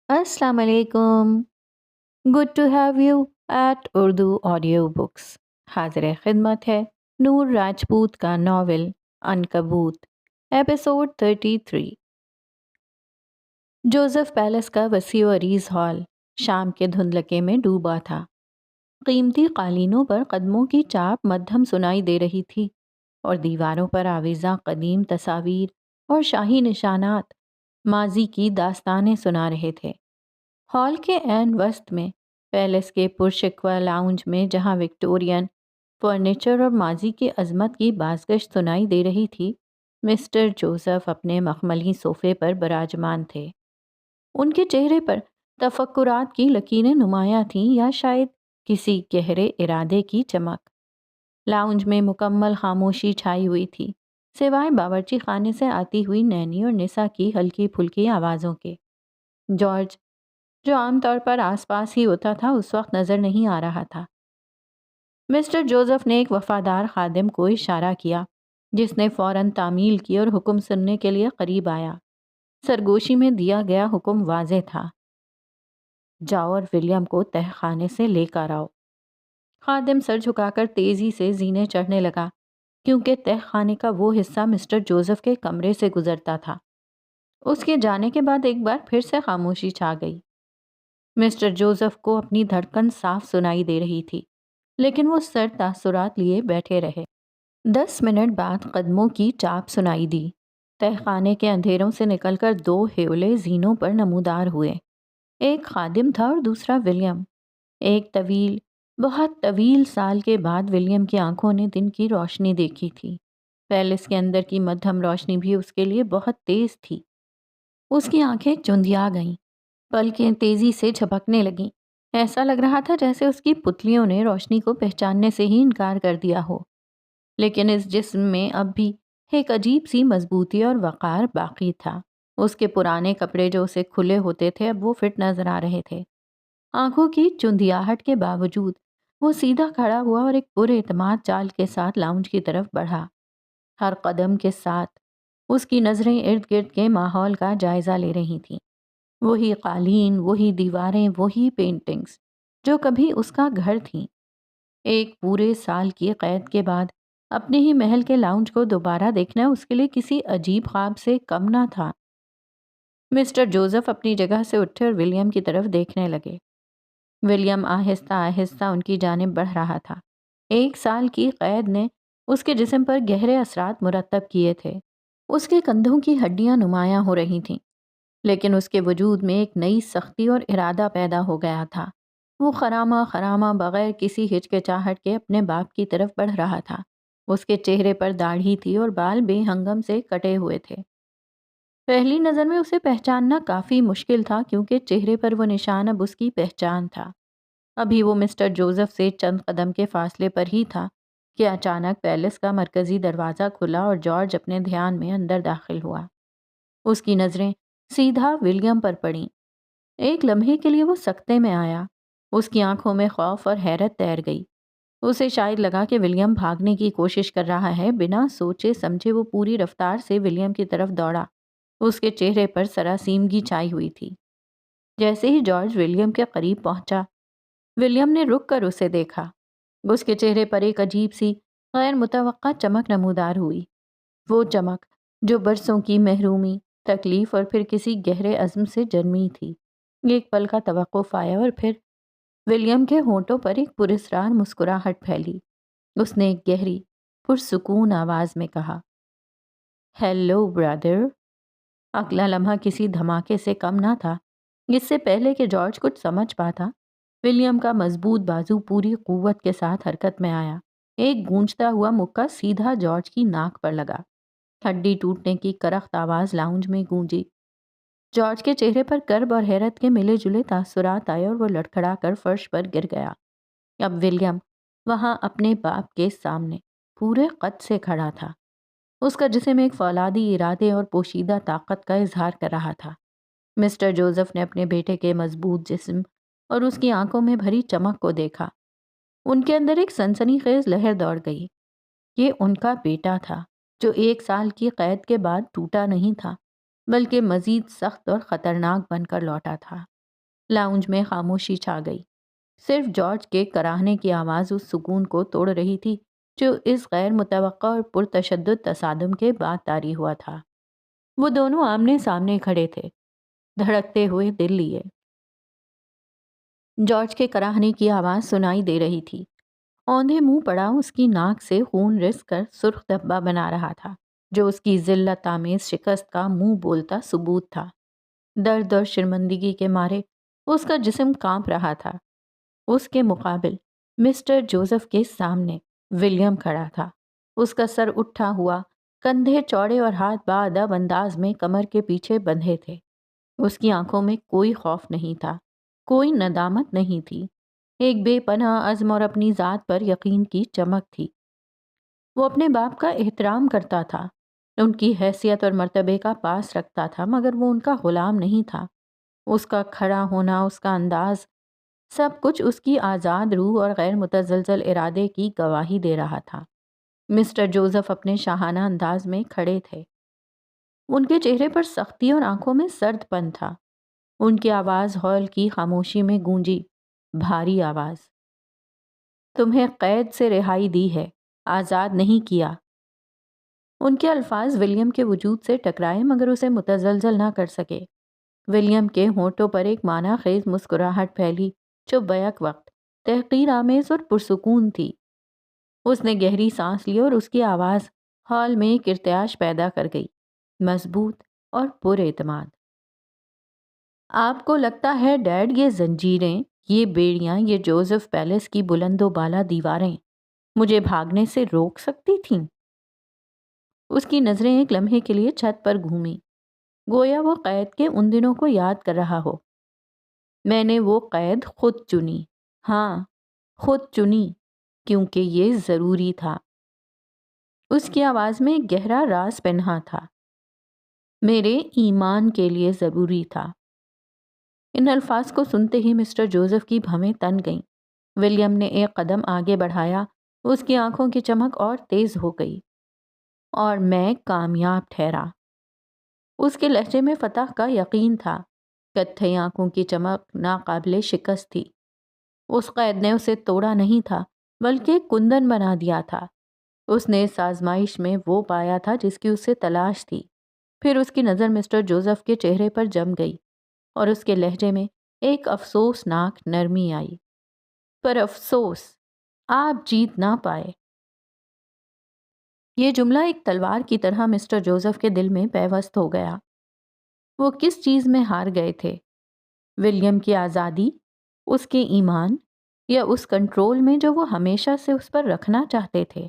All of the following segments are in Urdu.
السلام علیکم. Good to have you at Urdu audio books. حاضر خدمت ہے نور راجپوت کا ناول عنکبوت، ایپیسوڈ 33. جوزف پیلس کا وسیع و عریض ہال شام کے دھندلکے میں ڈوبا تھا. قیمتی قالینوں پر قدموں کی چاپ مدھم سنائی دے رہی تھی اور دیواروں پر آویزاں قدیم تصاویر اور شاہی نشانات ماضی کی داستانیں سنا رہے تھے. ہال کے عین وسط میں پیلس کے پرشکوہ لاؤنج میں جہاں وکٹورین فرنیچر اور ماضی کی عظمت کی بازگشت سنائی دے رہی تھی، مسٹر جوزف اپنے مخملی صوفے پر براجمان تھے. ان کے چہرے پر تفکرات کی لکیریں نمایاں تھیں یا شاید کسی گہرے ارادے کی چمک. لاؤنج میں مکمل خاموشی چھائی ہوئی تھی، سوائے باورچی خانے سے آتی ہوئی نینی اور نسا کی ہلکی پھلکی آوازوں کے. جارج، جو عام طور پر آس پاس ہی ہوتا تھا، اس وقت نظر نہیں آ رہا تھا. مسٹر جوزف نے ایک وفادار خادم کو اشارہ کیا، جس نے فوراً تعمیل کی اور حکم سننے کے لیے قریب آیا. سرگوشی میں دیا گیا حکم واضح تھا: جاؤ اور ولیم کو تہ خانے سے لے کر آؤ. خادم سر جھکا کر تیزی سے زینے چڑھنے لگا، کیونکہ تہ خانے کا وہ حصہ مسٹر جوزف کے کمرے سے گزرتا تھا. اس کے جانے کے بعد ایک بار پھر سے خاموشی چھا گئی. مسٹر جوزف کو اپنی دھڑکن صاف سنائی دے رہی تھی، لیکن وہ سر تاثرات لیے بیٹھے رہے. 10 منٹ بعد قدموں کی چاپ سنائی دی. تہ خانے کے اندھیروں سے نکل کر 2 ہیولے زینوں پر نمودار ہوئے. ایک خادم تھا اور دوسرا ولیم. ایک طویل، بہت طویل سال کے بعد ولیم کی آنکھوں نے دن کی روشنی دیکھی تھی. پیلس کے اندر کی مدھم روشنی بھی اس کے لیے بہت تیز تھی. اس کی آنکھیں چندیا گئیں، پلکیں تیزی سے جھپکنے لگیں. ایسا لگ رہا تھا جیسے اس کی پتلیوں نے روشنی کو پہچاننے سے ہی انکار کر دیا ہو. لیکن اس جسم میں اب بھی ایک عجیب سی مضبوطی اور وقار باقی تھا. اس کے پرانے کپڑے جو اسے کھلے ہوتے تھے اب وہ فٹ نظر آ رہے تھے. آنکھوں کی چندیاہٹ کے باوجود وہ سیدھا کھڑا ہوا اور ایک پر اعتماد چال کے ساتھ لاؤنج کی طرف بڑھا. ہر قدم کے ساتھ اس کی نظریں ارد گرد کے ماحول کا جائزہ لے رہی تھیں. وہی قالین، وہی دیواریں، وہی پینٹنگز جو کبھی اس کا گھر تھیں. ایک پورے سال کی قید کے بعد اپنے ہی محل کے لاؤنج کو دوبارہ دیکھنا اس کے لیے کسی عجیب خواب سے کم نہ تھا. مسٹر جوزف اپنی جگہ سے اٹھے اور ولیم کی طرف دیکھنے لگے. ولیم آہستہ آہستہ ان کی جانب بڑھ رہا تھا. 1 سال کی قید نے اس کے جسم پر گہرے اثرات مرتب کیے تھے. اس کے کندھوں کی ہڈیاں نمایاں ہو رہی تھیں، لیکن اس کے وجود میں ایک نئی سختی اور ارادہ پیدا ہو گیا تھا. وہ خرامہ بغیر کسی ہچکچاہٹ کے اپنے باپ کی طرف بڑھ رہا تھا. اس کے چہرے پر داڑھی تھی اور بال بے ہنگم سے کٹے ہوئے تھے. پہلی نظر میں اسے پہچاننا کافی مشکل تھا، کیونکہ چہرے پر وہ نشان اب اس کی پہچان تھا. ابھی وہ مسٹر جوزف سے چند قدم کے فاصلے پر ہی تھا کہ اچانک پیلس کا مرکزی دروازہ کھلا اور جارج اپنے دھیان میں اندر داخل ہوا. اس کی نظریں سیدھا ولیم پر پڑیں. ایک لمحے کے لیے وہ سکتے میں آیا. اس کی آنکھوں میں خوف اور حیرت تیر گئی. اسے شاید لگا کہ ولیم بھاگنے کی کوشش کر رہا ہے. بنا سوچے سمجھے وہ پوری رفتار سے ولیم کی طرف دوڑا. اس کے چہرے پر سراسیمگی چھائی ہوئی تھی. جیسے ہی جارج ولیم کے قریب پہنچا، ولیم نے رک کر اسے دیکھا. اس کے چہرے پر ایک عجیب سی غیر متوقع چمک نمودار ہوئی. وہ چمک جو برسوں کی محرومی، تکلیف اور پھر کسی گہرے عزم سے جنمی تھی. ایک پل کا توقف آیا اور پھر ولیم کے ہونٹوں پر ایک پراسرار مسکراہٹ پھیلی. اس نے ایک گہری، پرسکون آواز میں کہا، ہیلو برادر. اگلا لمحہ کسی دھماکے سے کم نہ تھا. اس سے پہلے کہ جارج کچھ سمجھ پاتا، ولیم کا مضبوط بازو پوری قوت کے ساتھ حرکت میں آیا. ایک گونجتا ہوا مکہ سیدھا جارج کی ناک پر لگا. ہڈی ٹوٹنے کی کرخت آواز لاؤنج میں گونجی. جارج کے چہرے پر کرب اور حیرت کے ملے جلے تاثرات آئے اور وہ لڑکھڑا کر فرش پر گر گیا. اب ولیم وہاں اپنے باپ کے سامنے پورے قد سے کھڑا تھا. اس کا جسم ایک فولادی ارادے اور پوشیدہ طاقت کا اظہار کر رہا تھا. مسٹر جوزف نے اپنے بیٹے کے مضبوط جسم اور اس کی آنکھوں میں بھری چمک کو دیکھا. ان کے اندر ایک سنسنی خیز لہر دوڑ گئی. یہ ان کا بیٹا تھا، جو 1 سال کی قید کے بعد ٹوٹا نہیں تھا، بلکہ مزید سخت اور خطرناک بن کر لوٹا تھا. لاؤنج میں خاموشی چھا گئی۔ صرف جارج کے کراہنے کی آواز اس سکون کو توڑ رہی تھی جو اس غیر متوقع اور پرتشدد تصادم کے بعد طاری ہوا تھا۔ وہ دونوں آمنے سامنے کھڑے تھے، دھڑکتے ہوئے دل لیے۔ جارج کے کراہنے کی آواز سنائی دے رہی تھی۔ اوندھے منہ پڑا اس کی ناک سے خون رس کر سرخ دھبا بنا رہا تھا جو اس کی ذلت آمیز شکست کا منہ بولتا ثبوت تھا۔ درد اور شرمندگی کے مارے اس کا جسم کانپ رہا تھا۔ اس کے مقابل مسٹر جوزف کے سامنے ولیم کھڑا تھا۔ اس کا سر اٹھا ہوا، کندھے چوڑے اور ہاتھ باادب انداز میں کمر کے پیچھے بندھے تھے۔ اس کی آنکھوں میں کوئی خوف نہیں تھا، کوئی ندامت نہیں تھی، ایک بے پناہ عزم اور اپنی ذات پر یقین کی چمک تھی۔ وہ اپنے باپ کا احترام کرتا تھا، ان کی حیثیت اور مرتبے کا پاس رکھتا تھا، مگر وہ ان کا غلام نہیں تھا۔ اس کا کھڑا ہونا، اس کا انداز، سب کچھ اس کی آزاد روح اور غیر متزلزل ارادے کی گواہی دے رہا تھا۔ مسٹر جوزف اپنے شاہانہ انداز میں کھڑے تھے۔ ان کے چہرے پر سختی اور آنکھوں میں سرد پن تھا۔ ان کی آواز ہال کی خاموشی میں گونجی، بھاری آواز۔ تمہیں قید سے رہائی دی ہے، آزاد نہیں کیا۔ ان کے الفاظ ولیم کے وجود سے ٹکرائے مگر اسے متزلزل نہ کر سکے۔ ولیم کے ہونٹوں پر ایک معنی خیز مسکراہٹ پھیلی جو بیک وقت تحقیر آمیز اور پرسکون تھی۔ اس نے گہری سانس لی اور اس کی آواز ہال میں ایک ارتعاش پیدا کر گئی، مضبوط اور پر اعتماد۔ آپ کو لگتا ہے ڈیڈ یہ زنجیریں، یہ بیڑیاں، یہ جوزف پیلس کی بلند و بالا دیواریں مجھے بھاگنے سے روک سکتی تھیں؟ اس کی نظریں ایک لمحے کے لیے چھت پر گھومی، گویا وہ قید کے ان دنوں کو یاد کر رہا ہو۔ میں نے وہ قید خود چنی، ہاں خود چنی، کیونکہ یہ ضروری تھا۔ اس کی آواز میں ایک گہرا راز پنہا تھا۔ میرے ایمان کے لیے ضروری تھا۔ ان الفاظ کو سنتے ہی مسٹر جوزف کی بھویں تن گئیں۔ ولیم نے ایک قدم آگے بڑھایا، اس کی آنکھوں کی چمک اور تیز ہو گئی۔ اور میں کامیاب ٹھہرا۔ اس کے لہجے میں فتح کا یقین تھا، کتھئی آنکھوں کی چمک ناقابل شکست تھی۔ اس قید نے اسے توڑا نہیں تھا بلکہ کندن بنا دیا تھا۔ اس نے اس آزمائش میں وہ پایا تھا جس کی اسے تلاش تھی۔ پھر اس کی نظر مسٹر جوزف کے چہرے پر جم گئی اور اس کے لہجے میں ایک افسوسناک نرمی آئی۔ پر افسوس، آپ جیت نہ پائے۔ یہ جملہ ایک تلوار کی طرح مسٹر جوزف کے دل میں پیوست ہو گیا۔ وہ کس چیز میں ہار گئے تھے؟ ولیم کی آزادی، اس کے ایمان، یا اس کنٹرول میں جو وہ ہمیشہ سے اس پر رکھنا چاہتے تھے؟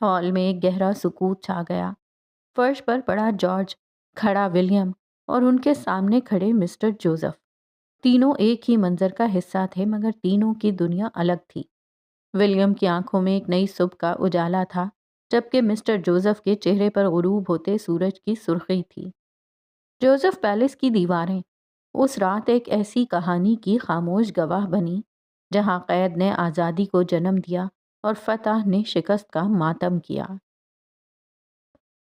ہال میں ایک گہرا سکوت چھا گیا۔ فرش پر پڑا جارج، کھڑا ولیم اور ان کے سامنے کھڑے مسٹر جوزف۔ تینوں ایک ہی منظر کا حصہ تھے مگر تینوں کی دنیا الگ تھی۔ ولیم کی آنکھوں میں ایک نئی صبح کا اجالا تھا، جبکہ مسٹر جوزف کے چہرے پر غروب ہوتے سورج کی سرخی تھی۔ جوزف پیلس کی دیواریں اس رات ایک ایسی کہانی کی خاموش گواہ بنی جہاں قید نے آزادی کو جنم دیا اور فتح نے شکست کا ماتم کیا۔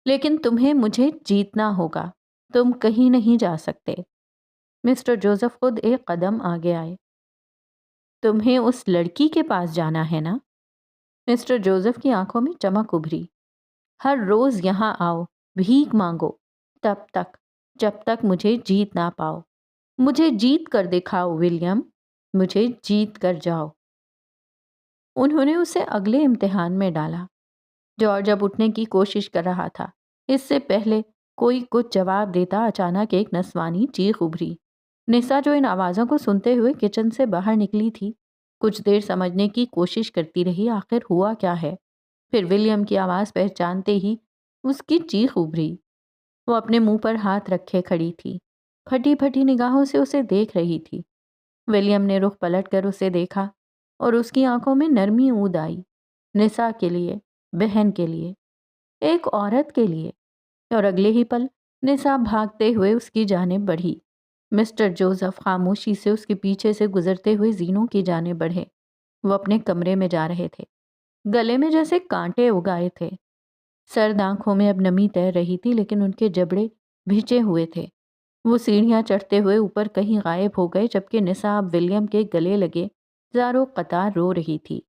لیکن تمہیں مجھے جیتنا ہوگا، تم کہیں نہیں جا سکتے۔ مسٹر جوزف خود ایک قدم آگے آئے۔ تمہیں اس لڑکی کے پاس جانا ہے نا؟ مسٹر جوزف کی آنکھوں میں چمک ابھری۔ ہر روز یہاں آؤ، بھیک مانگو، تب تک جب تک مجھے جیت نہ پاؤ۔ مجھے جیت کر دکھاؤ ولیم، مجھے جیت کر جاؤ۔ انہوں نے اسے اگلے امتحان میں ڈالا۔ جارج اب اٹھنے کی کوشش کر رہا تھا۔ اس سے پہلے کوئی کچھ جواب دیتا اچانک ایک نسوانی چیخ ابھری۔ نسا جو ان آوازوں کو سنتے ہوئے کچن سے باہر نکلی تھی، کچھ دیر سمجھنے کی کوشش کرتی رہی آخر ہوا کیا ہے۔ پھر ولیم کی آواز پہچانتے ہی اس کی چیخ ابھری۔ وہ اپنے منہ پر ہاتھ رکھے کھڑی تھی، پھٹی پھٹی نگاہوں سے اسے دیکھ رہی تھی۔ ولیم نے رخ پلٹ کر اسے دیکھا اور اس کی آنکھوں میں نرمی اود آئی۔ نسا کے لیے، بہن کے لیے، ایک عورت کے لیے۔ اور اگلے ہی پل نسا بھاگتے ہوئے اس کی جانب بڑھی۔ مسٹر جوزف خاموشی سے اس کے پیچھے سے گزرتے ہوئے زینوں کی جانب بڑھے۔ وہ اپنے کمرے میں جا رہے تھے، گلے میں جیسے کانٹے اگائے تھے۔ سرد آنکھوں میں اب نمی تیر رہی تھی لیکن ان کے جبڑے بھیجے ہوئے تھے۔ وہ سیڑھیاں چڑھتے ہوئے اوپر کہیں غائب ہو گئے، جبکہ نسا اب ولیم کے گلے لگے زاروں قطار رو رہی تھی۔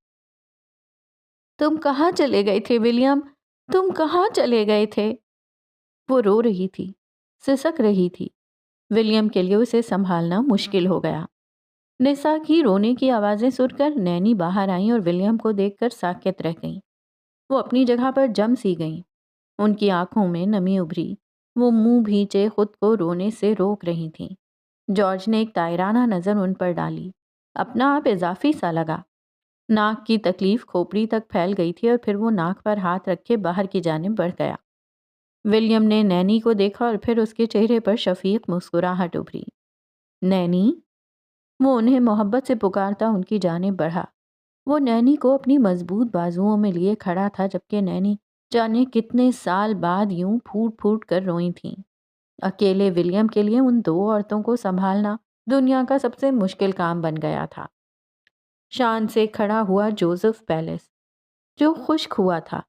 تم کہاں چلے گئے تھے ولیم؟ تم کہاں چلے گئے تھے؟ وہ رو رہی تھی، سسک رہی تھی۔ ولیم کے لیے اسے سنبھالنا مشکل ہو گیا۔ نسا کی رونے کی آوازیں سن کر نینی باہر آئیں اور ولیم کو دیکھ کر ساکت رہ گئیں۔ وہ اپنی جگہ پر جم سی گئیں۔ ان کی آنکھوں میں نمی ابھری۔ وہ منہ بھینچے خود کو رونے سے روک رہی تھیں۔ جارج نے ایک تائرانہ نظر ان پر ڈالی۔ اپنا آپ اضافی سا لگا۔ ناک کی تکلیف کھوپڑی تک پھیل گئی تھی اور پھر وہ ناک پر ہاتھ رکھے باہر کی جانب بڑھ گیا۔ ولیم نے نینی کو دیکھا اور پھر اس کے چہرے پر شفیق مسکراہٹ ابھری۔ نینی؟ وہ انہیں محبت سے پکارتا ان کی جانب بڑھا۔ وہ نینی کو اپنی مضبوط بازوؤں میں لیے کھڑا تھا، جبکہ نینی جانے کتنے سال بعد یوں پھوٹ پھوٹ کر روئی تھیں۔ اکیلے ولیم کے لیے ان دو عورتوں کو سنبھالنا دنیا کا سب سے مشکل کام بن گیا تھا۔ شان سے کھڑا ہوا جوزف پیلس، جو خشک ہوا تھا،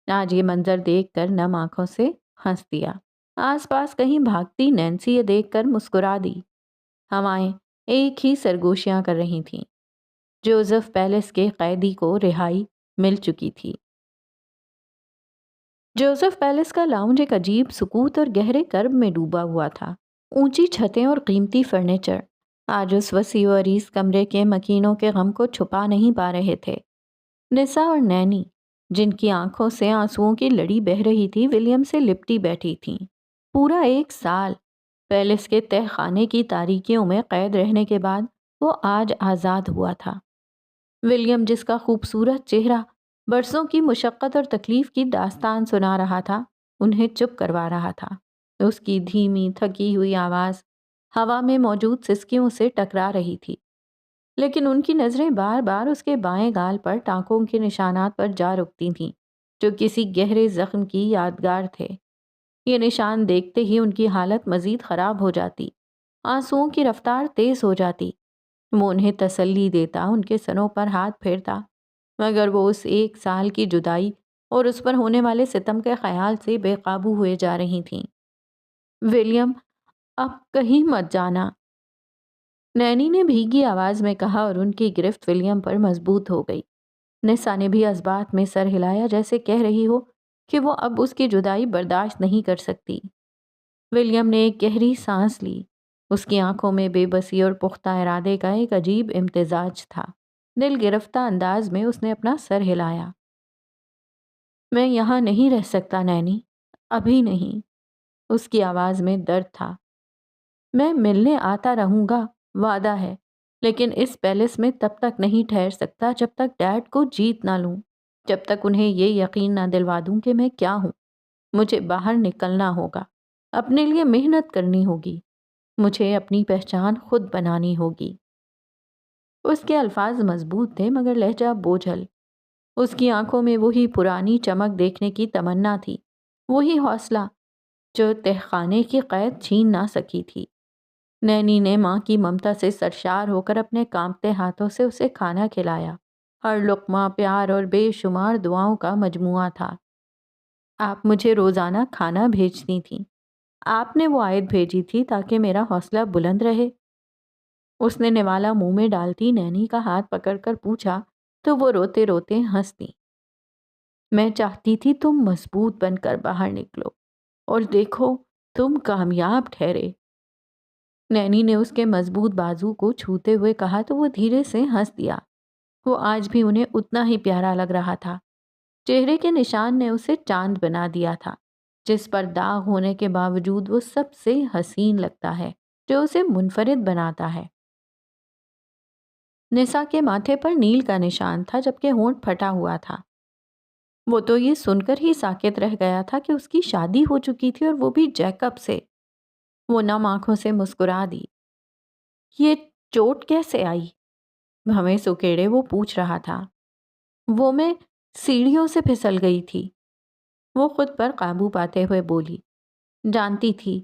آج یہ منظر دیکھ کر نم آنکھوں سے ہنس دیا۔ آس پاس کہیں بھاگتی نینسی یہ دیکھ کر مسکرا دی۔ ہوائیں ایک ہی سرگوشیاں کر رہی تھیں۔ جوزف پیلس کے قیدی کو رہائی مل چکی تھی۔ جوزف پیلس کا لاؤنج ایک عجیب سکوت اور گہرے کرب میں ڈوبا ہوا تھا۔ اونچی چھتیں اور قیمتی فرنیچر آج اس وسیع و عریض کمرے کے مکینوں کے غم کو چھپا نہیں پا رہے تھے۔ نسا اور نینی، جن کی آنکھوں سے آنسوؤں کی لڑی بہہ رہی تھی، ولیم سے لپٹی بیٹھی تھیں۔ پورا 1 سال پیلس کے تہ خانے کی تاریکیوں میں قید رہنے کے بعد وہ آج آزاد ہوا تھا۔ ولیم، جس کا خوبصورت چہرہ برسوں کی مشقت اور تکلیف کی داستان سنا رہا تھا، انہیں چپ کروا رہا تھا۔ اس کی دھیمی تھکی ہوئی آواز ہوا میں موجود سسکیوں سے ٹکرا رہی تھی، لیکن ان کی نظریں بار بار اس کے بائیں گال پر ٹانکوں کے نشانات پر جا رکتی تھیں، جو کسی گہرے زخم کی یادگار تھے۔ یہ نشان دیکھتے ہی ان کی حالت مزید خراب ہو جاتی، آنسوؤں کی رفتار تیز ہو جاتی۔ وہ انہیں تسلی دیتا، ان کے سنوں پر ہاتھ پھیرتا، مگر وہ اس 1 سال کی جدائی اور اس پر ہونے والے ستم کے خیال سے بے قابو ہوئے جا رہی تھیں۔ ولیم، اب کہیں مت جانا، نینی نے بھیگی آواز میں کہا، اور ان کی گرفت ولیم پر مضبوط ہو گئی۔ نسا نے بھی اس بات میں سر ہلایا جیسے کہہ رہی ہو کہ وہ اب اس کی جدائی برداشت نہیں کر سکتی۔ ولیم نے ایک گہری سانس لی۔ اس کی آنکھوں میں بے بسی اور پختہ ارادے کا ایک عجیب امتزاج تھا۔ دل گرفتہ انداز میں اس نے اپنا سر ہلایا۔ میں یہاں نہیں رہ سکتا نینی، ابھی نہیں۔ اس کی آواز میں درد تھا۔ میں ملنے آتا رہوں گا، وعدہ ہے، لیکن اس پیلس میں تب تک نہیں ٹھہر سکتا جب تک ڈیڈ کو جیت نہ لوں، جب تک انہیں یہ یقین نہ دلوا دوں کہ میں کیا ہوں۔ مجھے باہر نکلنا ہوگا، اپنے لیے محنت کرنی ہوگی، مجھے اپنی پہچان خود بنانی ہوگی۔ اس کے الفاظ مضبوط تھے مگر لہجہ بوجھل۔ اس کی آنکھوں میں وہی پرانی چمک دیکھنے کی تمنا تھی، وہی حوصلہ جو تہ خانے کی قید چھین نہ سکی تھی۔ نینی نے ماں کی ممتا سے سرشار ہو کر اپنے کانپتے ہاتھوں سے اسے کھانا کھلایا۔ ہر لقمہ پیار اور بے شمار دعاؤں کا مجموعہ تھا۔ آپ مجھے روزانہ کھانا بھیجتی تھیں، آپ نے وہ آیت بھیجی تھی تاکہ میرا حوصلہ بلند رہے۔ اس نے نوالا منہ میں ڈالتی نینی کا ہاتھ پکڑ کر پوچھا تو وہ روتے روتے ہنس دی۔ میں چاہتی تھی تم مضبوط بن کر باہر نکلو، اور دیکھو تم کامیاب ٹھہرے۔ نینی نے اس کے مضبوط بازو کو چھوتے ہوئے کہا تو وہ دھیرے سے ہنس دیا۔ وہ آج بھی انہیں اتنا ہی پیارا لگ رہا تھا۔ چہرے کے نشان نے اسے چاند بنا دیا تھا، جس پر داغ ہونے کے باوجود وہ سب سے حسین لگتا ہے، جو اسے منفرد بناتا ہے۔ نسا کے ماتھے پر نیل کا نشان تھا، جبکہ ہونٹ پھٹا ہوا تھا۔ وہ تو یہ سن کر ہی ساکت رہ گیا تھا کہ اس کی شادی ہو چکی تھی، اور وہ بھی جیکب سے۔ وہ نم آنکھوں سے مسکرا دی۔ یہ چوٹ کیسے آئی؟ ہمیں سکیڑے وہ پوچھ رہا تھا۔ وہ میں سیڑھیوں سے پھسل گئی تھی، وہ خود پر قابو پاتے ہوئے بولی۔ جانتی تھی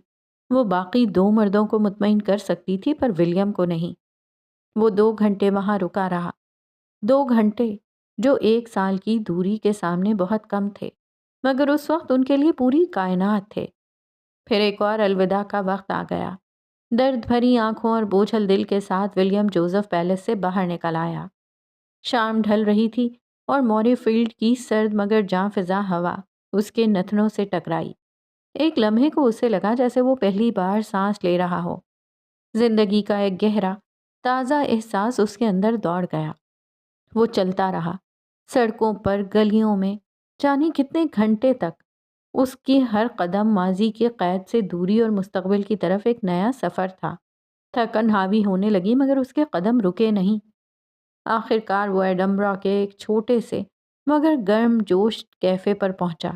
وہ باقی 2 مردوں کو مطمئن کر سکتی تھی، پر ولیم کو نہیں۔ وہ 2 گھنٹے وہاں رکا رہا، 2 گھنٹے جو 1 سال کی دوری کے سامنے بہت کم تھے، مگر اس وقت ان کے لیے پوری کائنات تھے۔ پھر ایک اور الوداع کا وقت آ گیا۔ درد بھری آنکھوں اور بوجھل دل کے ساتھ ولیم جوزف پیلس سے باہر نکل آیا۔ شام ڈھل رہی تھی اور موری فیلڈ کی سرد مگر جاں فضا ہوا اس کے نتنوں سے ٹکرائی۔ ایک لمحے کو اسے لگا جیسے وہ پہلی بار سانس لے رہا ہو۔ زندگی کا ایک گہرا تازہ احساس اس کے اندر دوڑ گیا۔ وہ چلتا رہا، سڑکوں پر، گلیوں میں، جانے کتنے گھنٹے تک۔ اس کی ہر قدم ماضی کی قید سے دوری اور مستقبل کی طرف ایک نیا سفر تھا۔ تھکن حاوی ہونے لگی مگر اس کے قدم رکے نہیں۔ آخر کار وہ ایڈنبرا کے ایک چھوٹے سے مگر گرم جوش کیفے پر پہنچا۔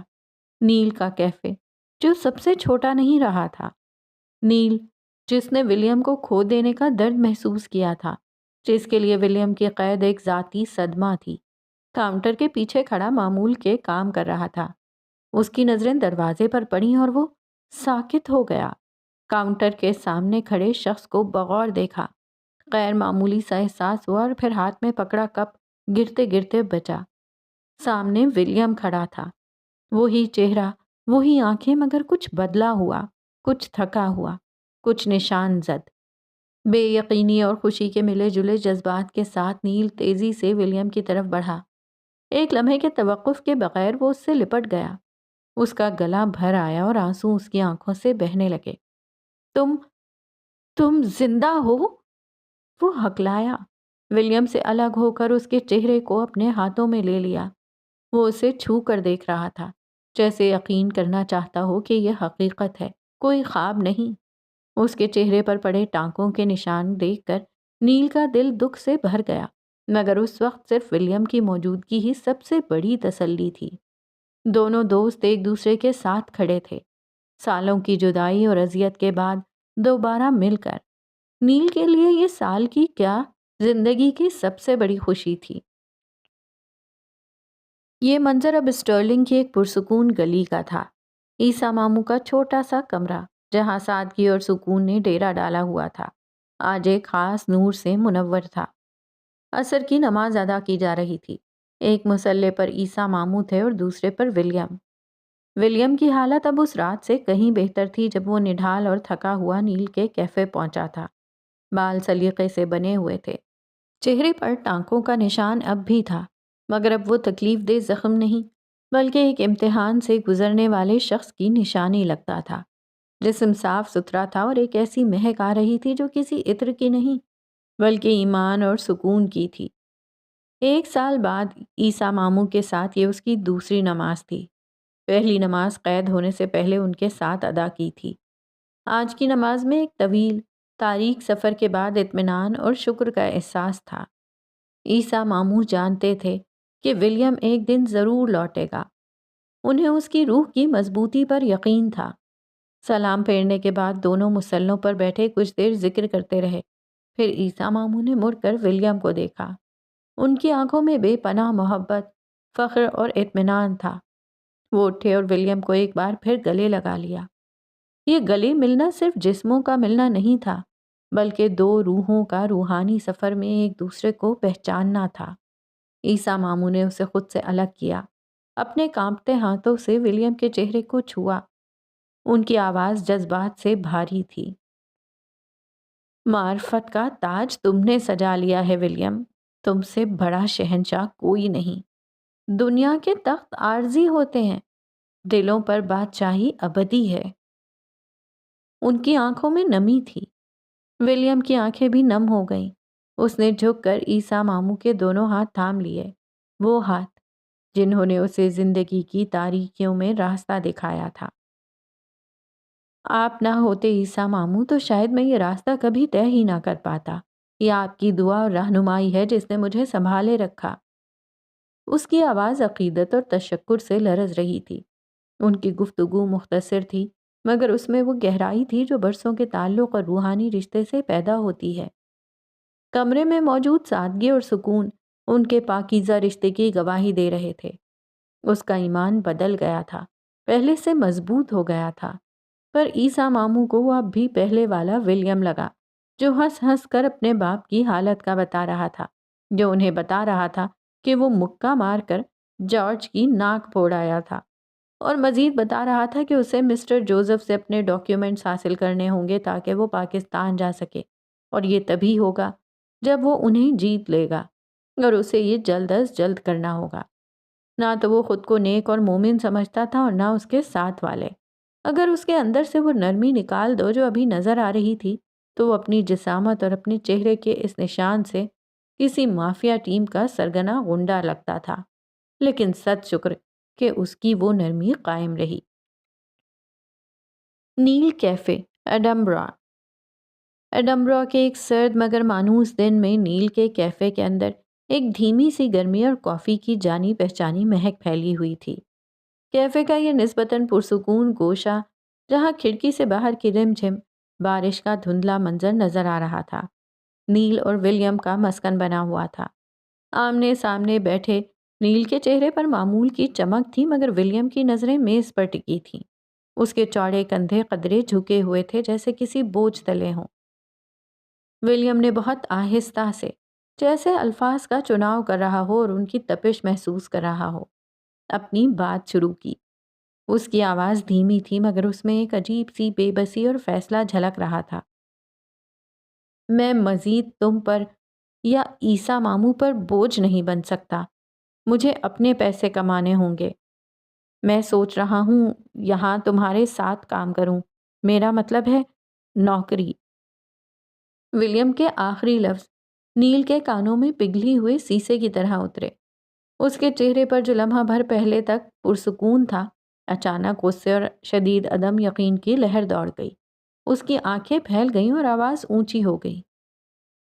نیل کا کیفے، جو سب سے چھوٹا نہیں رہا تھا۔ نیل، جس نے ولیم کو کھو دینے کا درد محسوس کیا تھا، جس کے لیے ولیم کی قید ایک ذاتی صدمہ تھی، کاؤنٹر کے پیچھے کھڑا معمول کے کام کر رہا تھا۔ اس کی نظریں دروازے پر پڑیں اور وہ ساکت ہو گیا۔ کاؤنٹر کے سامنے کھڑے شخص کو بغور دیکھا، غیر معمولی سا احساس ہوا اور پھر ہاتھ میں پکڑا کپ گرتے گرتے بچا۔ سامنے ولیم کھڑا تھا، وہی چہرہ، وہی آنکھیں، مگر کچھ بدلا ہوا، کچھ تھکا ہوا، کچھ نشان زد۔ بے یقینی اور خوشی کے ملے جلے جذبات کے ساتھ نیل تیزی سے ولیم کی طرف بڑھا۔ ایک لمحے کے توقف کے بغیر وہ اس سے لپٹ گیا۔ اس کا گلا بھر آیا اور آنسو اس کی آنکھوں سے بہنے لگے۔ تم زندہ ہو؟ وہ ہکلایا۔ ولیم سے الگ ہو کر اس کے چہرے کو اپنے ہاتھوں میں لے لیا۔ وہ اسے چھو کر دیکھ رہا تھا، جیسے یقین کرنا چاہتا ہو کہ یہ حقیقت ہے، کوئی خواب نہیں۔ اس کے چہرے پر پڑے ٹانکوں کے نشان دیکھ کر نیل کا دل دکھ سے بھر گیا، مگر اس وقت صرف ولیم کی موجودگی ہی سب سے بڑی تسلی تھی۔ دونوں دوست ایک دوسرے کے ساتھ کھڑے تھے، سالوں کی جدائی اور اذیت کے بعد دوبارہ مل کر۔ نیل کے لیے یہ سال کی کیا، زندگی کی سب سے بڑی خوشی تھی۔ یہ منظر اب اسٹرلنگ کی ایک پرسکون گلی کا تھا۔ عیسیٰ ماموں کا چھوٹا سا کمرہ، جہاں سادگی اور سکون نے ڈیرا ڈالا ہوا تھا، آج ایک خاص نور سے منور تھا۔ عصر کی نماز ادا کی جا رہی تھی۔ ایک مصلے پر عیسیٰ ماموں تھے اور دوسرے پر ولیم۔ ولیم کی حالت اب اس رات سے کہیں بہتر تھی جب وہ نڈھال اور تھکا ہوا نیل کے کیفے پہنچا تھا۔ بال سلیقے سے بنے ہوئے تھے، چہرے پر ٹانکوں کا نشان اب بھی تھا، مگر اب وہ تکلیف دہ زخم نہیں بلکہ ایک امتحان سے گزرنے والے شخص کی نشانی لگتا تھا۔ جسم صاف ستھرا تھا اور ایک ایسی مہک آ رہی تھی جو کسی عطر کی نہیں بلکہ ایمان اور سکون کی تھی۔ 1 سال بعد عیسیٰ ماموں کے ساتھ یہ اس کی دوسری نماز تھی۔ پہلی نماز قید ہونے سے پہلے ان کے ساتھ ادا کی تھی۔ آج کی نماز میں ایک طویل تاریک سفر کے بعد اطمینان اور شکر کا احساس تھا۔ عیسیٰ ماموں جانتے تھے کہ ولیم ایک دن ضرور لوٹے گا۔ انہیں اس کی روح کی مضبوطی پر یقین تھا۔ سلام پھیرنے کے بعد دونوں مصلوں پر بیٹھے کچھ دیر ذکر کرتے رہے۔ پھر عیسیٰ ماموں نے مڑ کر ولیم کو دیکھا۔ ان کی آنکھوں میں بے پناہ محبت، فخر اور اطمینان تھا۔ وہ اٹھے اور ولیم کو ایک بار پھر گلے لگا لیا۔ یہ گلے ملنا صرف جسموں کا ملنا نہیں تھا، بلکہ دو روحوں کا روحانی سفر میں ایک دوسرے کو پہچاننا تھا۔ عیسیٰ ماموں نے اسے خود سے الگ کیا، اپنے کانپتے ہاتھوں سے ولیم کے چہرے کو چھوا۔ ان کی آواز جذبات سے بھاری تھی۔ معرفت کا تاج تم نے سجا لیا ہے ولیم، تم سے بڑا شہنشاہ کوئی نہیں۔ دنیا کے تخت عارضی ہوتے ہیں، دلوں پر بادشاہی ابدی ہے۔ ان کی آنکھوں میں نمی تھی۔ ولیم کی آنکھیں بھی نم ہو گئیں۔ اس نے جھک کر عیسیٰ ماموں کے دونوں ہاتھ تھام لیے، وہ ہاتھ جنہوں نے اسے زندگی کی تاریکیوں میں راستہ دکھایا تھا۔ آپ نہ ہوتے عیسیٰ ماموں تو شاید میں یہ راستہ کبھی طے ہی نہ کر پاتا۔ یہ آپ کی دعا اور رہنمائی ہے جس نے مجھے سنبھالے رکھا۔ اس کی آواز عقیدت اور تشکر سے لرز رہی تھی۔ ان کی گفتگو مختصر تھی، مگر اس میں وہ گہرائی تھی جو برسوں کے تعلق اور روحانی رشتے سے پیدا ہوتی ہے۔ کمرے میں موجود سادگی اور سکون ان کے پاکیزہ رشتے کی گواہی دے رہے تھے۔ اس کا ایمان بدل گیا تھا، پہلے سے مضبوط ہو گیا تھا، پر عیسیٰ ماموں کو وہ اب بھی پہلے والا ولیم لگا، جو ہنس ہنس کر اپنے باپ کی حالت کا بتا رہا تھا، جو انہیں بتا رہا تھا کہ وہ مکہ مار کر جارج کی ناک پھوڑ آیا تھا۔ اور مزید بتا رہا تھا کہ اسے مسٹر جوزف سے اپنے ڈاکیومنٹس حاصل کرنے ہوں گے تاکہ وہ پاکستان جا سکے، اور یہ تبھی ہوگا جب وہ انہیں جیت لے گا، اور اسے یہ جلد از جلد کرنا ہوگا۔ نہ تو وہ خود کو نیک اور مومن سمجھتا تھا اور نہ اس کے ساتھ والے۔ اگر اس کے اندر سے وہ نرمی نکال دو جو ابھی نظر آ رہی تھی تو وہ اپنی جسامت اور اپنے چہرے کے اس نشان سے کسی مافیا ٹیم کا سرگنا غنڈا لگتا تھا، لیکن ست شکر کہ اس کی وہ نرمی قائم رہی۔ نیل کیفے، ایڈنبرا۔ ایڈنبرا کے ایک سرد مگر مانوس دن میں نیل کے کیفے کے اندر ایک دھیمی سی گرمی اور کافی کی جانی پہچانی مہک پھیلی ہوئی تھی۔ کیفے کا یہ نسبتاً پرسکون گوشہ، جہاں کھڑکی سے باہر کی رم جھم بارش کا دھندلا منظر نظر آ رہا تھا، نیل اور ولیم کا مسکن بنا ہوا تھا۔ آمنے سامنے بیٹھے نیل کے چہرے پر معمول کی چمک تھی، مگر ولیم کی نظریں میز پر ٹکی تھیں۔ اس کے چوڑے کندھے قدرے جھکے ہوئے تھے جیسے کسی بوجھ تلے ہوں۔ ولیم نے بہت آہستہ سے، جیسے الفاظ کا چناؤ کر رہا ہو اور ان کی تپش محسوس کر رہا ہو، اپنی بات شروع کی۔ اس کی آواز دھیمی تھی مگر اس میں ایک عجیب سی بے بسی اور فیصلہ جھلک رہا تھا۔ میں مزید تم پر یا عیسیٰ ماموں پر بوجھ نہیں بن سکتا، مجھے اپنے پیسے کمانے ہوں گے۔ میں سوچ رہا ہوں یہاں تمہارے ساتھ کام کروں، میرا مطلب ہے نوکری۔ ولیم کے آخری لفظ نیل کے کانوں میں پگھلی ہوئے سیسے کی طرح اترے۔ اس کے چہرے پر جو لمحہ بھر پہلے تک پرسکون تھا، اچانک غصے اور شدید عدم یقین کی لہر دوڑ گئی۔ اس کی آنکھیں پھیل گئیں اور آواز اونچی ہو گئی۔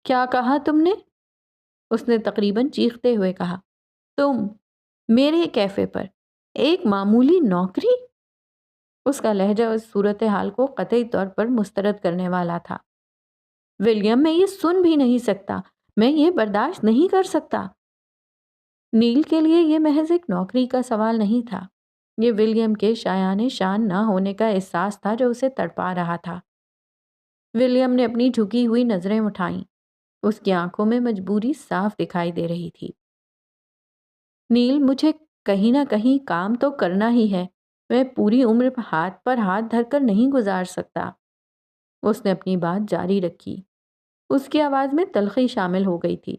کیا کہا تم نے؟ اس نے تقریباً چیختے ہوئے کہا۔ تم میرے کیفے پر ایک معمولی نوکری؟ اس کا لہجہ اس صورتحال کو قطعی طور پر مسترد کرنے والا تھا۔ ولیم، میں یہ سن بھی نہیں سکتا، میں یہ برداشت نہیں کر سکتا۔ نیل کے لیے یہ محض ایک نوکری کا سوال نہیں تھا، یہ ولیم کے شایان شان نہ ہونے کا احساس تھا جو اسے تڑپا رہا تھا۔ ولیم نے اپنی جھکی ہوئی نظریں اٹھائیں، اس کی آنکھوں میں مجبوری صاف دکھائی دے رہی تھی۔ نیل، مجھے کہیں نہ کہیں کام تو کرنا ہی ہے، میں پوری عمر ہاتھ پر ہاتھ دھر کر نہیں گزار سکتا۔ اس نے اپنی بات جاری رکھی، اس کی آواز میں تلخی شامل ہو گئی تھی۔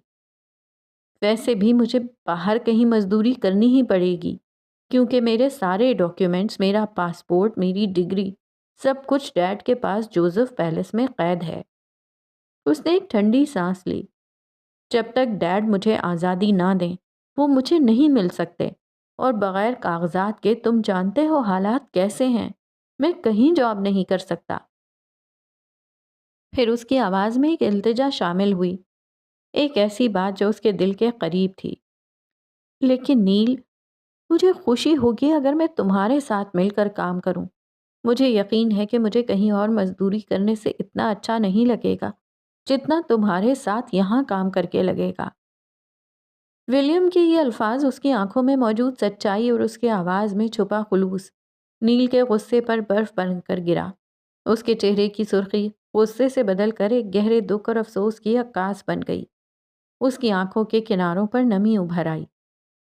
ویسے بھی مجھے باہر کہیں مزدوری کرنی ہی پڑے گی، کیونکہ میرے سارے ڈاکیومنٹس، میرا پاسپورٹ، میری ڈگری، سب کچھ ڈیڈ کے پاس جوزف پیلس میں قید ہے۔ اس نے ایک ٹھنڈی سانس لی۔ جب تک ڈیڈ مجھے آزادی نہ دیں وہ مجھے نہیں مل سکتے، اور بغیر کاغذات کے تم جانتے ہو حالات کیسے ہیں، میں کہیں جاب نہیں کر سکتا۔ پھر اس کی آواز میں ایک التجا شامل ہوئی، ایک ایسی بات جو اس کے دل کے قریب تھی۔ لیکن نیل، مجھے خوشی ہوگی اگر میں تمہارے ساتھ مل کر کام کروں۔ مجھے یقین ہے کہ مجھے کہیں اور مزدوری کرنے سے اتنا اچھا نہیں لگے گا جتنا تمہارے ساتھ یہاں کام کر کے لگے گا۔ ولیم کے یہ الفاظ، اس کی آنکھوں میں موجود سچائی اور اس کی آواز میں چھپا خلوص، نیل کے غصے پر برف بن کر گرا۔ اس کے چہرے کی سرخی غصے سے بدل کر ایک گہرے دکھ اور افسوس کی عکاس بن گئی۔ اس کی آنکھوں کے کناروں پر نمی ابھر آئی،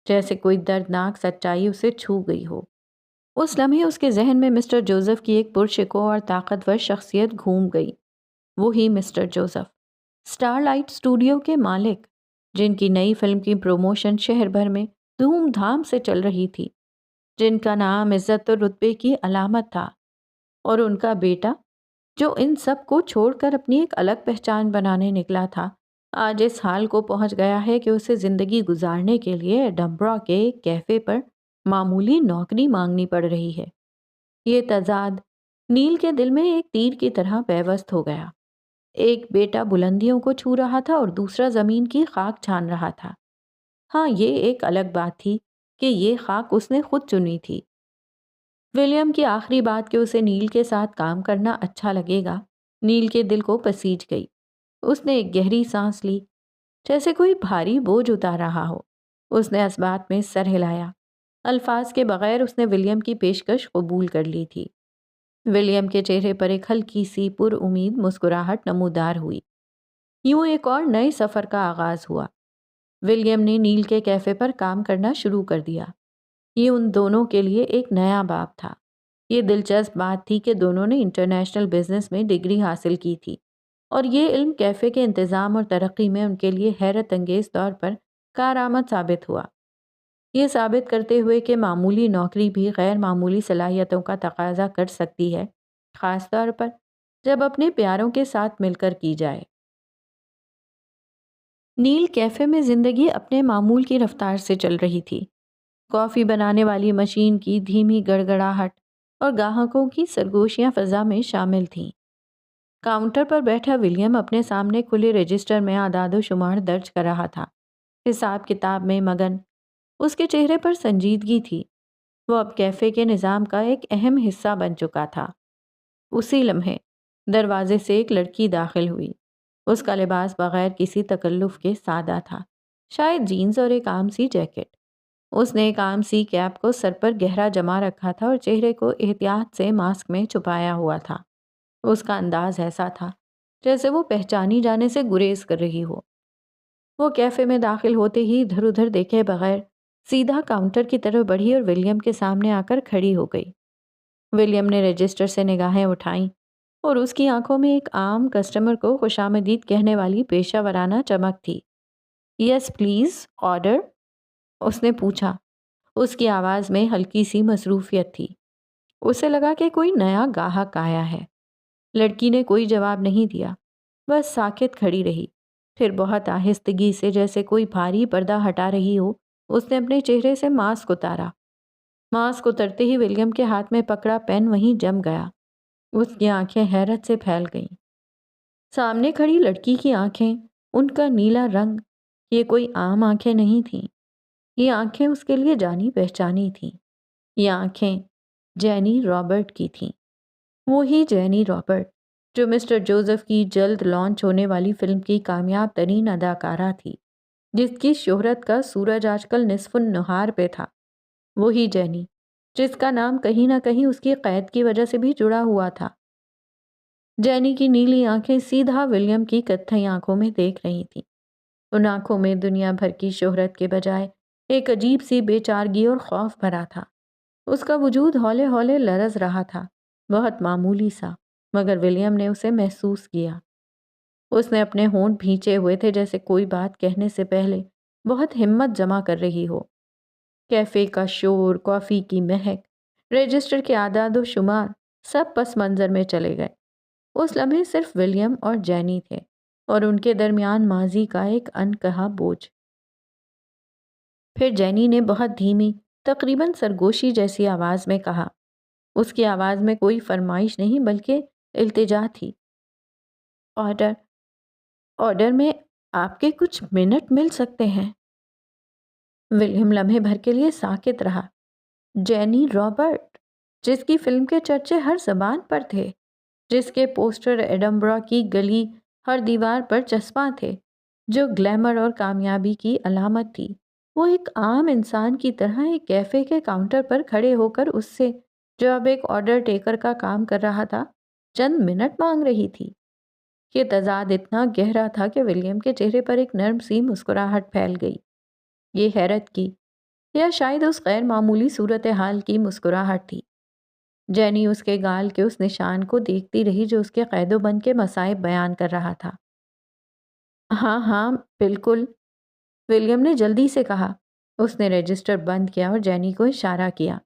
جیسے کوئی دردناک سچائی اسے چھو گئی ہو۔ اس لمحے اس کے ذہن میں مسٹر جوزف کی ایک پرشکو اور طاقتور شخصیت گھوم گئی۔ وہی mister Joseph, Star Light Studio کے مالک، جن کی نئی فلم کی پروموشن شہر بھر میں دھوم دھام سے چل رہی تھی، جن کا نام عزت اور رتبے کی علامت تھا، اور ان کا بیٹا جو ان سب کو چھوڑ کر اپنی ایک الگ پہچان بنانے نکلا تھا، آج اس حال کو پہنچ گیا ہے کہ اسے زندگی گزارنے کے لیے ایڈنبرا کے ایک کیفے پر معمولی نوکری مانگنی پڑ رہی ہے۔ یہ تضاد نیل کے دل میں ایک تیر کی طرح پیوست ہو گیا۔ ایک بیٹا بلندیوں کو چھو رہا تھا اور دوسرا زمین کی خاک چھان رہا تھا۔ ہاں، یہ ایک الگ بات تھی کہ یہ خاک اس نے خود چنی تھی۔ ولیم کی آخری بات کہ اسے نیل کے ساتھ کام کرنا اچھا لگے گا، نیل کے دل کو پسیج گئی۔ اس نے ایک گہری سانس لی، جیسے کوئی بھاری بوجھ اتار رہا ہو۔ اس نے اس بات میں سر ہلایا۔ الفاظ کے بغیر اس نے ولیم کی پیشکش قبول کر لی تھی۔ ولیم کے چہرے پر ایک ہلکی سی پر امید مسکراہٹ نمودار ہوئی۔ یوں ایک اور نئے سفر کا آغاز ہوا۔ ولیم نے نیل کے کیفے پر کام کرنا شروع کر دیا۔ یہ ان دونوں کے لیے ایک نیا باب تھا۔ یہ دلچسپ بات تھی کہ دونوں نے انٹرنیشنل بزنس میں ڈگری حاصل کی تھی، اور یہ علم کیفے کے انتظام اور ترقی میں ان کے لیے حیرت انگیز طور پر کارآمد ثابت ہوا۔ یہ ثابت کرتے ہوئے کہ معمولی نوکری بھی غیر معمولی صلاحیتوں کا تقاضا کر سکتی ہے، خاص طور پر جب اپنے پیاروں کے ساتھ مل کر کی جائے۔ نیل کیفے میں زندگی اپنے معمول کی رفتار سے چل رہی تھی۔ کافی بنانے والی مشین کی دھیمی گڑگڑاہٹ اور گاہکوں کی سرگوشیاں فضا میں شامل تھیں۔ کاؤنٹر پر بیٹھا ولیم اپنے سامنے کھلے رجسٹر میں اعداد و شمار درج کر رہا تھا، حساب کتاب میں مگن۔ اس کے چہرے پر سنجیدگی تھی۔ وہ اب کیفے کے نظام کا ایک اہم حصہ بن چکا تھا۔ اسی لمحے دروازے سے ایک لڑکی داخل ہوئی۔ اس کا لباس بغیر کسی تکلف کے سادہ تھا، شاید جینز اور ایک عام سی جیکٹ۔ اس نے ایک عام سی کیپ کو سر پر گہرا جما رکھا تھا اور چہرے کو احتیاط سے ماسک میں چھپایا ہوا تھا۔ اس کا انداز ایسا تھا جیسے وہ پہچانی جانے سے گریز کر رہی ہو۔ وہ کیفے میں داخل ہوتے ہی ادھر ادھر دیکھے بغیر سیدھا کاؤنٹر کی طرف بڑھی اور ولیم کے سامنے آ کر کھڑی ہو گئی۔ ولیم نے رجسٹر سے نگاہیں اٹھائیں اور اس کی آنکھوں میں ایک عام کسٹمر کو خوشامدید کہنے والی پیشہ ورانہ چمک تھی۔ یس پلیز، آرڈر؟ اس نے پوچھا۔ اس کی آواز میں ہلکی سی مصروفیت تھی۔ اسے لگا کہ کوئی نیا گاہک آیا ہے۔ لڑکی نے کوئی جواب نہیں دیا، بس ساکت کھڑی رہی۔ پھر بہت آہستگی سے، جیسے کوئی بھاری پردہ ہٹا رہی ہو، اس نے اپنے چہرے سے ماسک اتارا۔ ماسک اترتے ہی ولیم کے ہاتھ میں پکڑا پین وہیں جم گیا۔ اس کی آنکھیں حیرت سے پھیل گئیں۔ سامنے کھڑی لڑکی کی آنکھیں، ان کا نیلا رنگ، یہ کوئی عام آنکھیں نہیں تھیں۔ یہ آنکھیں اس کے لیے جانی پہچانی تھیں۔ یہ آنکھیں جینی رابرٹ کی تھیں۔ وہی جینی رابرٹ جو مسٹر جوزف کی جلد لانچ ہونے والی فلم کی کامیاب ترین اداکارہ تھی، جس کی شہرت کا سورج آج کل نصف النہار پہ تھا۔ وہی جینی جس کا نام کہیں نہ کہیں اس کی قید کی وجہ سے بھی جڑا ہوا تھا۔ جینی کی نیلی آنکھیں سیدھا ولیم کی کتھئی آنکھوں میں دیکھ رہی تھیں۔ ان آنکھوں میں دنیا بھر کی شہرت کے بجائے ایک عجیب سی بے چارگی اور خوف بھرا تھا۔ اس کا وجود ہولے ہولے لرز رہا تھا، بہت معمولی سا، مگر ولیم نے اسے محسوس کیا۔ اس نے اپنے ہونٹ بھینچے ہوئے تھے، جیسے کوئی بات کہنے سے پہلے بہت ہمت جمع کر رہی ہو۔ کیفے کا شور، کافی کی مہک، رجسٹر کے اعداد و شمار، سب پس منظر میں چلے گئے۔ اس لمحے صرف ولیم اور جینی تھے، اور ان کے درمیان ماضی کا ایک انکہا بوجھ۔ پھر جینی نے بہت دھیمی، تقریباً سرگوشی جیسی آواز میں کہا۔ اس کی آواز میں کوئی فرمائش نہیں بلکہ التجا تھی۔ آرڈر میں آپ کے کچھ منٹ مل سکتے ہیں؟ ولیم لمحے بھر کے لیے ساکت رہا۔ جینی رابرٹ، جس کی فلم کے چرچے ہر زبان پر تھے، جس کے پوسٹر ایڈنبرا کی گلی ہر دیوار پر چسپاں تھے، جو گلیمر اور کامیابی کی علامت تھی، وہ ایک عام انسان کی طرح ایک کیفے کے کاؤنٹر پر کھڑے ہو کر اس سے، جو اب ایک آرڈر ٹیکر کا کام کر رہا تھا، چند منٹ مانگ رہی تھی۔ یہ تضاد اتنا گہرا تھا کہ ولیم کے چہرے پر ایک نرم سی مسکراہٹ پھیل گئی۔ یہ حیرت کی، یا شاید اس غیر معمولی صورتحال کی مسکراہٹ تھی۔ جینی اس کے گال کے اس نشان کو دیکھتی رہی جو اس کے قید و بند کے مصائب بیان کر رہا تھا۔ ہاں ہاں بالکل، ولیم نے جلدی سے کہا۔ اس نے رجسٹر بند کیا اور جینی کو اشارہ کیا۔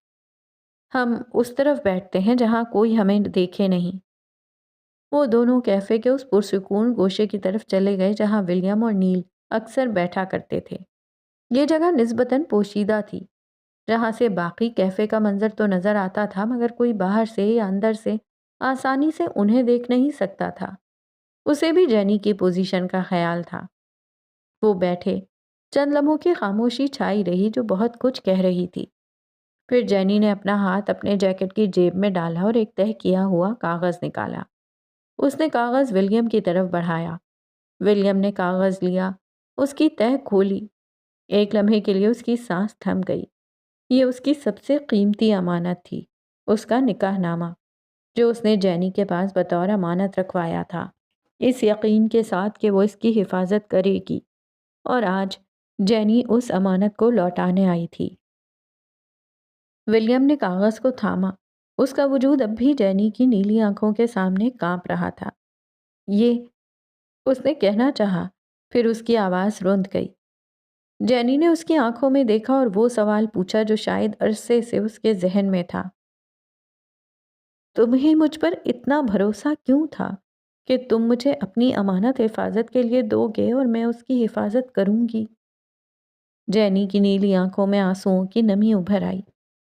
ہم اس طرف بیٹھتے ہیں جہاں کوئی ہمیں دیکھے نہیں۔ وہ دونوں کیفے کے اس پرسکون گوشے کی طرف چلے گئے جہاں ولیم اور نیل اکثر بیٹھا کرتے تھے۔ یہ جگہ نسبتاً پوشیدہ تھی، جہاں سے باقی کیفے کا منظر تو نظر آتا تھا، مگر کوئی باہر سے یا اندر سے آسانی سے انہیں دیکھ نہیں سکتا تھا۔ اسے بھی جینی کی پوزیشن کا خیال تھا۔ وہ بیٹھے، چند لمحوں کی خاموشی چھائی رہی جو بہت کچھ کہہ رہی تھی۔ پھر جینی نے اپنا ہاتھ اپنے جیکٹ کی جیب میں ڈالا اور ایک تہہ کیا ہوا کاغذ نکالا۔ اس نے کاغذ ولیم کی طرف بڑھایا۔ ولیم نے کاغذ لیا، اس کی تہہ کھولی۔ ایک لمحے کے لیے اس کی سانس تھم گئی۔ یہ اس کی سب سے قیمتی امانت تھی، اس کا نکاح نامہ، جو اس نے جینی کے پاس بطور امانت رکھوایا تھا، اس یقین کے ساتھ کہ وہ اس کی حفاظت کرے گی، اور آج جینی اس امانت کو لوٹانے آئی تھی۔ ولیم نے کاغذ کو تھاما۔ اس کا وجود اب بھی جینی کی نیلی آنکھوں کے سامنے کانپ رہا تھا۔ یہ اس نے کہنا چاہا، پھر اس کی آواز رند گئی۔ جینی نے اس کی آنکھوں میں دیکھا اور وہ سوال پوچھا جو شاید عرصے سے اس کے ذہن میں تھا۔ تمہیں مجھ پر اتنا بھروسہ کیوں تھا کہ تم مجھے اپنی امانت حفاظت کے لیے دو گے اور میں اس کی حفاظت کروں گی؟ جینی کی نیلی آنکھوں میں آنسوؤں کی نمی ابھر آئی۔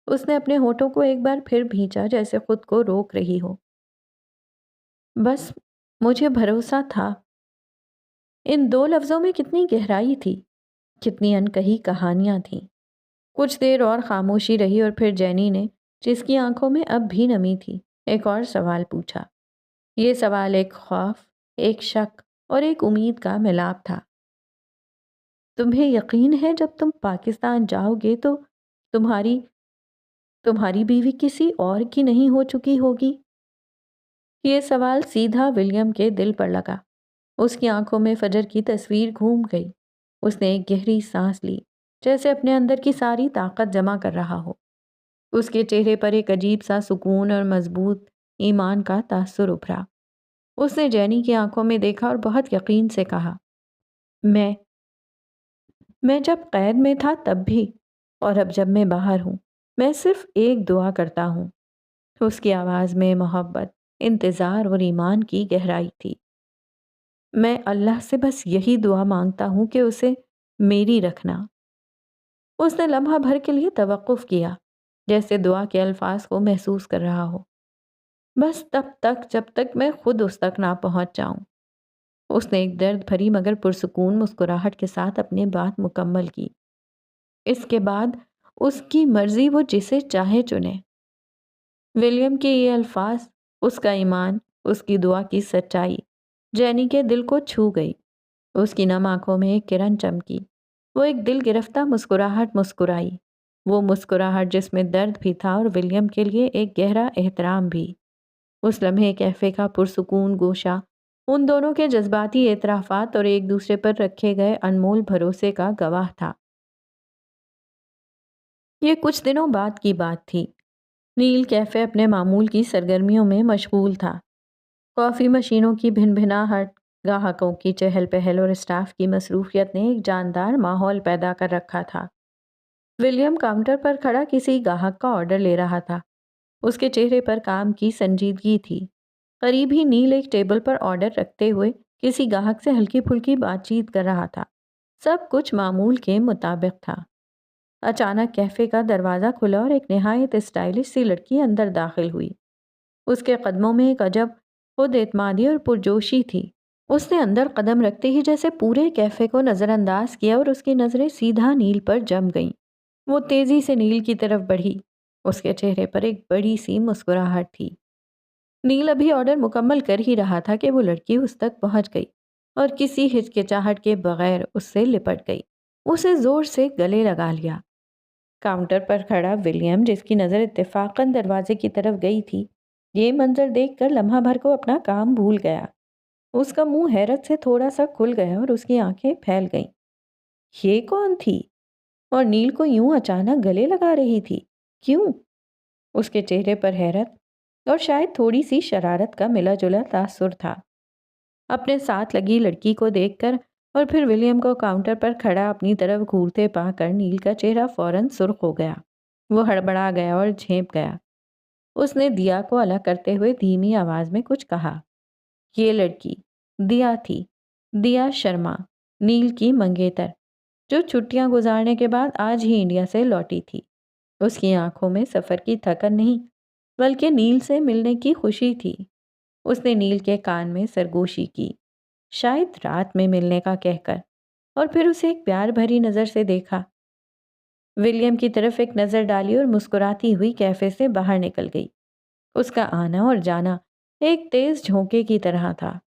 اس نے اپنے ہونٹوں کو ایک بار پھر بھینچا جیسے خود کو روک رہی ہو۔ بس مجھے بھروسہ تھا۔ ان دو لفظوں میں کتنی گہرائی تھی، کتنی انکہی کہانیاں تھیں۔ کچھ دیر اور خاموشی رہی اور پھر جینی نے، جس کی آنکھوں میں اب بھی نمی تھی، ایک اور سوال پوچھا۔ یہ سوال ایک خوف، ایک شک اور ایک امید کا ملاپ تھا۔ تمہیں یقین ہے جب تم پاکستان جاؤ گے تو تمہاری بیوی کسی اور کی نہیں ہو چکی ہوگی؟ یہ سوال سیدھا ولیم کے دل پر لگا۔ اس کی آنکھوں میں فجر کی تصویر گھوم گئی۔ اس نے ایک گہری سانس لی، جیسے اپنے اندر کی ساری طاقت جمع کر رہا ہو۔ اس کے چہرے پر ایک عجیب سا سکون اور مضبوط ایمان کا تاثر ابھرا۔ اس نے جینی کی آنکھوں میں دیکھا اور بہت یقین سے کہا، میں جب قید میں تھا تب بھی، اور اب جب میں باہر ہوں، میں صرف ایک دعا کرتا ہوں۔ اس کی آواز میں محبت، انتظار اور ایمان کی گہرائی تھی۔ میں اللہ سے بس یہی دعا مانگتا ہوں کہ اسے میری رکھنا۔ اس نے لمحہ بھر کے لیے توقف کیا، جیسے دعا کے الفاظ کو محسوس کر رہا ہو۔ بس تب تک جب تک میں خود اس تک نہ پہنچ جاؤں۔ اس نے ایک درد بھری مگر پرسکون مسکراہٹ کے ساتھ اپنی بات مکمل کی۔ اس کے بعد اس کی مرضی، وہ جسے چاہے چنے۔ ولیم کے یہ الفاظ، اس کا ایمان، اس کی دعا کی سچائی جینی کے دل کو چھو گئی۔ اس کی نم آنکھوں میں ایک کرن چمکی۔ وہ ایک دل گرفتہ مسکراہٹ مسکرائی، وہ مسکراہٹ جس میں درد بھی تھا اور ولیم کے لیے ایک گہرا احترام بھی۔ اس لمحے کیفے کا پرسکون گوشہ ان دونوں کے جذباتی اعترافات اور ایک دوسرے پر رکھے گئے انمول بھروسے کا گواہ تھا۔ یہ کچھ دنوں بعد کی بات تھی۔ نیل کیفے اپنے معمول کی سرگرمیوں میں مشغول تھا۔ کافی مشینوں کی بھن بھناہٹ، گاہکوں کی چہل پہل اور اسٹاف کی مصروفیت نے ایک جاندار ماحول پیدا کر رکھا تھا۔ ولیم کاؤنٹر پر کھڑا کسی گاہک کا آرڈر لے رہا تھا۔ اس کے چہرے پر کام کی سنجیدگی تھی۔ قریب ہی نیل ایک ٹیبل پر آرڈر رکھتے ہوئے کسی گاہک سے ہلکی پھلکی بات چیت کر رہا تھا۔ سب کچھ معمول کے مطابق تھا۔ اچانک کیفے کا دروازہ کھلا اور ایک نہایت اسٹائلش سی لڑکی اندر داخل ہوئی۔ اس کے قدموں میں ایک عجب خود اعتمادی اور پرجوشی تھی۔ اس نے اندر قدم رکھتے ہی جیسے پورے کیفے کو نظر انداز کیا اور اس کی نظریں سیدھا نیل پر جم گئیں۔ وہ تیزی سے نیل کی طرف بڑھی۔ اس کے چہرے پر ایک بڑی سی مسکراہٹ تھی۔ نیل ابھی آرڈر مکمل کر ہی رہا تھا کہ وہ لڑکی اس تک پہنچ گئی اور کسی ہچکچاہٹ کے بغیر اس سے لپٹ گئی۔ اسے زور سے گلے لگا لیا۔ کاؤنٹر پر کھڑا ولیم، جس کی نظر اتفاقاً دروازے کی طرف گئی تھی، یہ منظر دیکھ کر لمحہ بھر کو اپنا کام بھول گیا۔ اس کا منہ حیرت سے تھوڑا سا کھل گیا اور اس کی آنکھیں پھیل گئیں۔ یہ کون تھی؟ اور نیل کو یوں اچانک گلے لگا رہی تھی؟ کیوں؟ اس کے چہرے پر حیرت اور شاید تھوڑی سی شرارت کا ملا جلا تاثر تھا۔ اپنے ساتھ لگی لڑکی کو دیکھ کر اور پھر ولیم کو کاؤنٹر پر کھڑا اپنی طرف گھورتے پا کر نیل کا چہرہ فوراً سرخ ہو گیا۔ وہ ہڑبڑا گیا اور جھینپ گیا۔ اس نے دیا کو الگ کرتے ہوئے دھیمی آواز میں کچھ کہا۔ یہ لڑکی دیا تھی، دیا شرما، نیل کی منگیتر، جو چھٹیاں گزارنے کے بعد آج ہی انڈیا سے لوٹی تھی۔ اس کی آنکھوں میں سفر کی تھکن نہیں، بلکہ نیل سے ملنے کی خوشی تھی۔ اس نے نیل کے کان میں سرگوشی کی، شاید رات میں ملنے کا کہہ کر، اور پھر اسے ایک پیار بھری نظر سے دیکھا۔ ولیم کی طرف ایک نظر ڈالی اور مسکراتی ہوئی کیفے سے باہر نکل گئی۔ اس کا آنا اور جانا ایک تیز جھونکے کی طرح تھا۔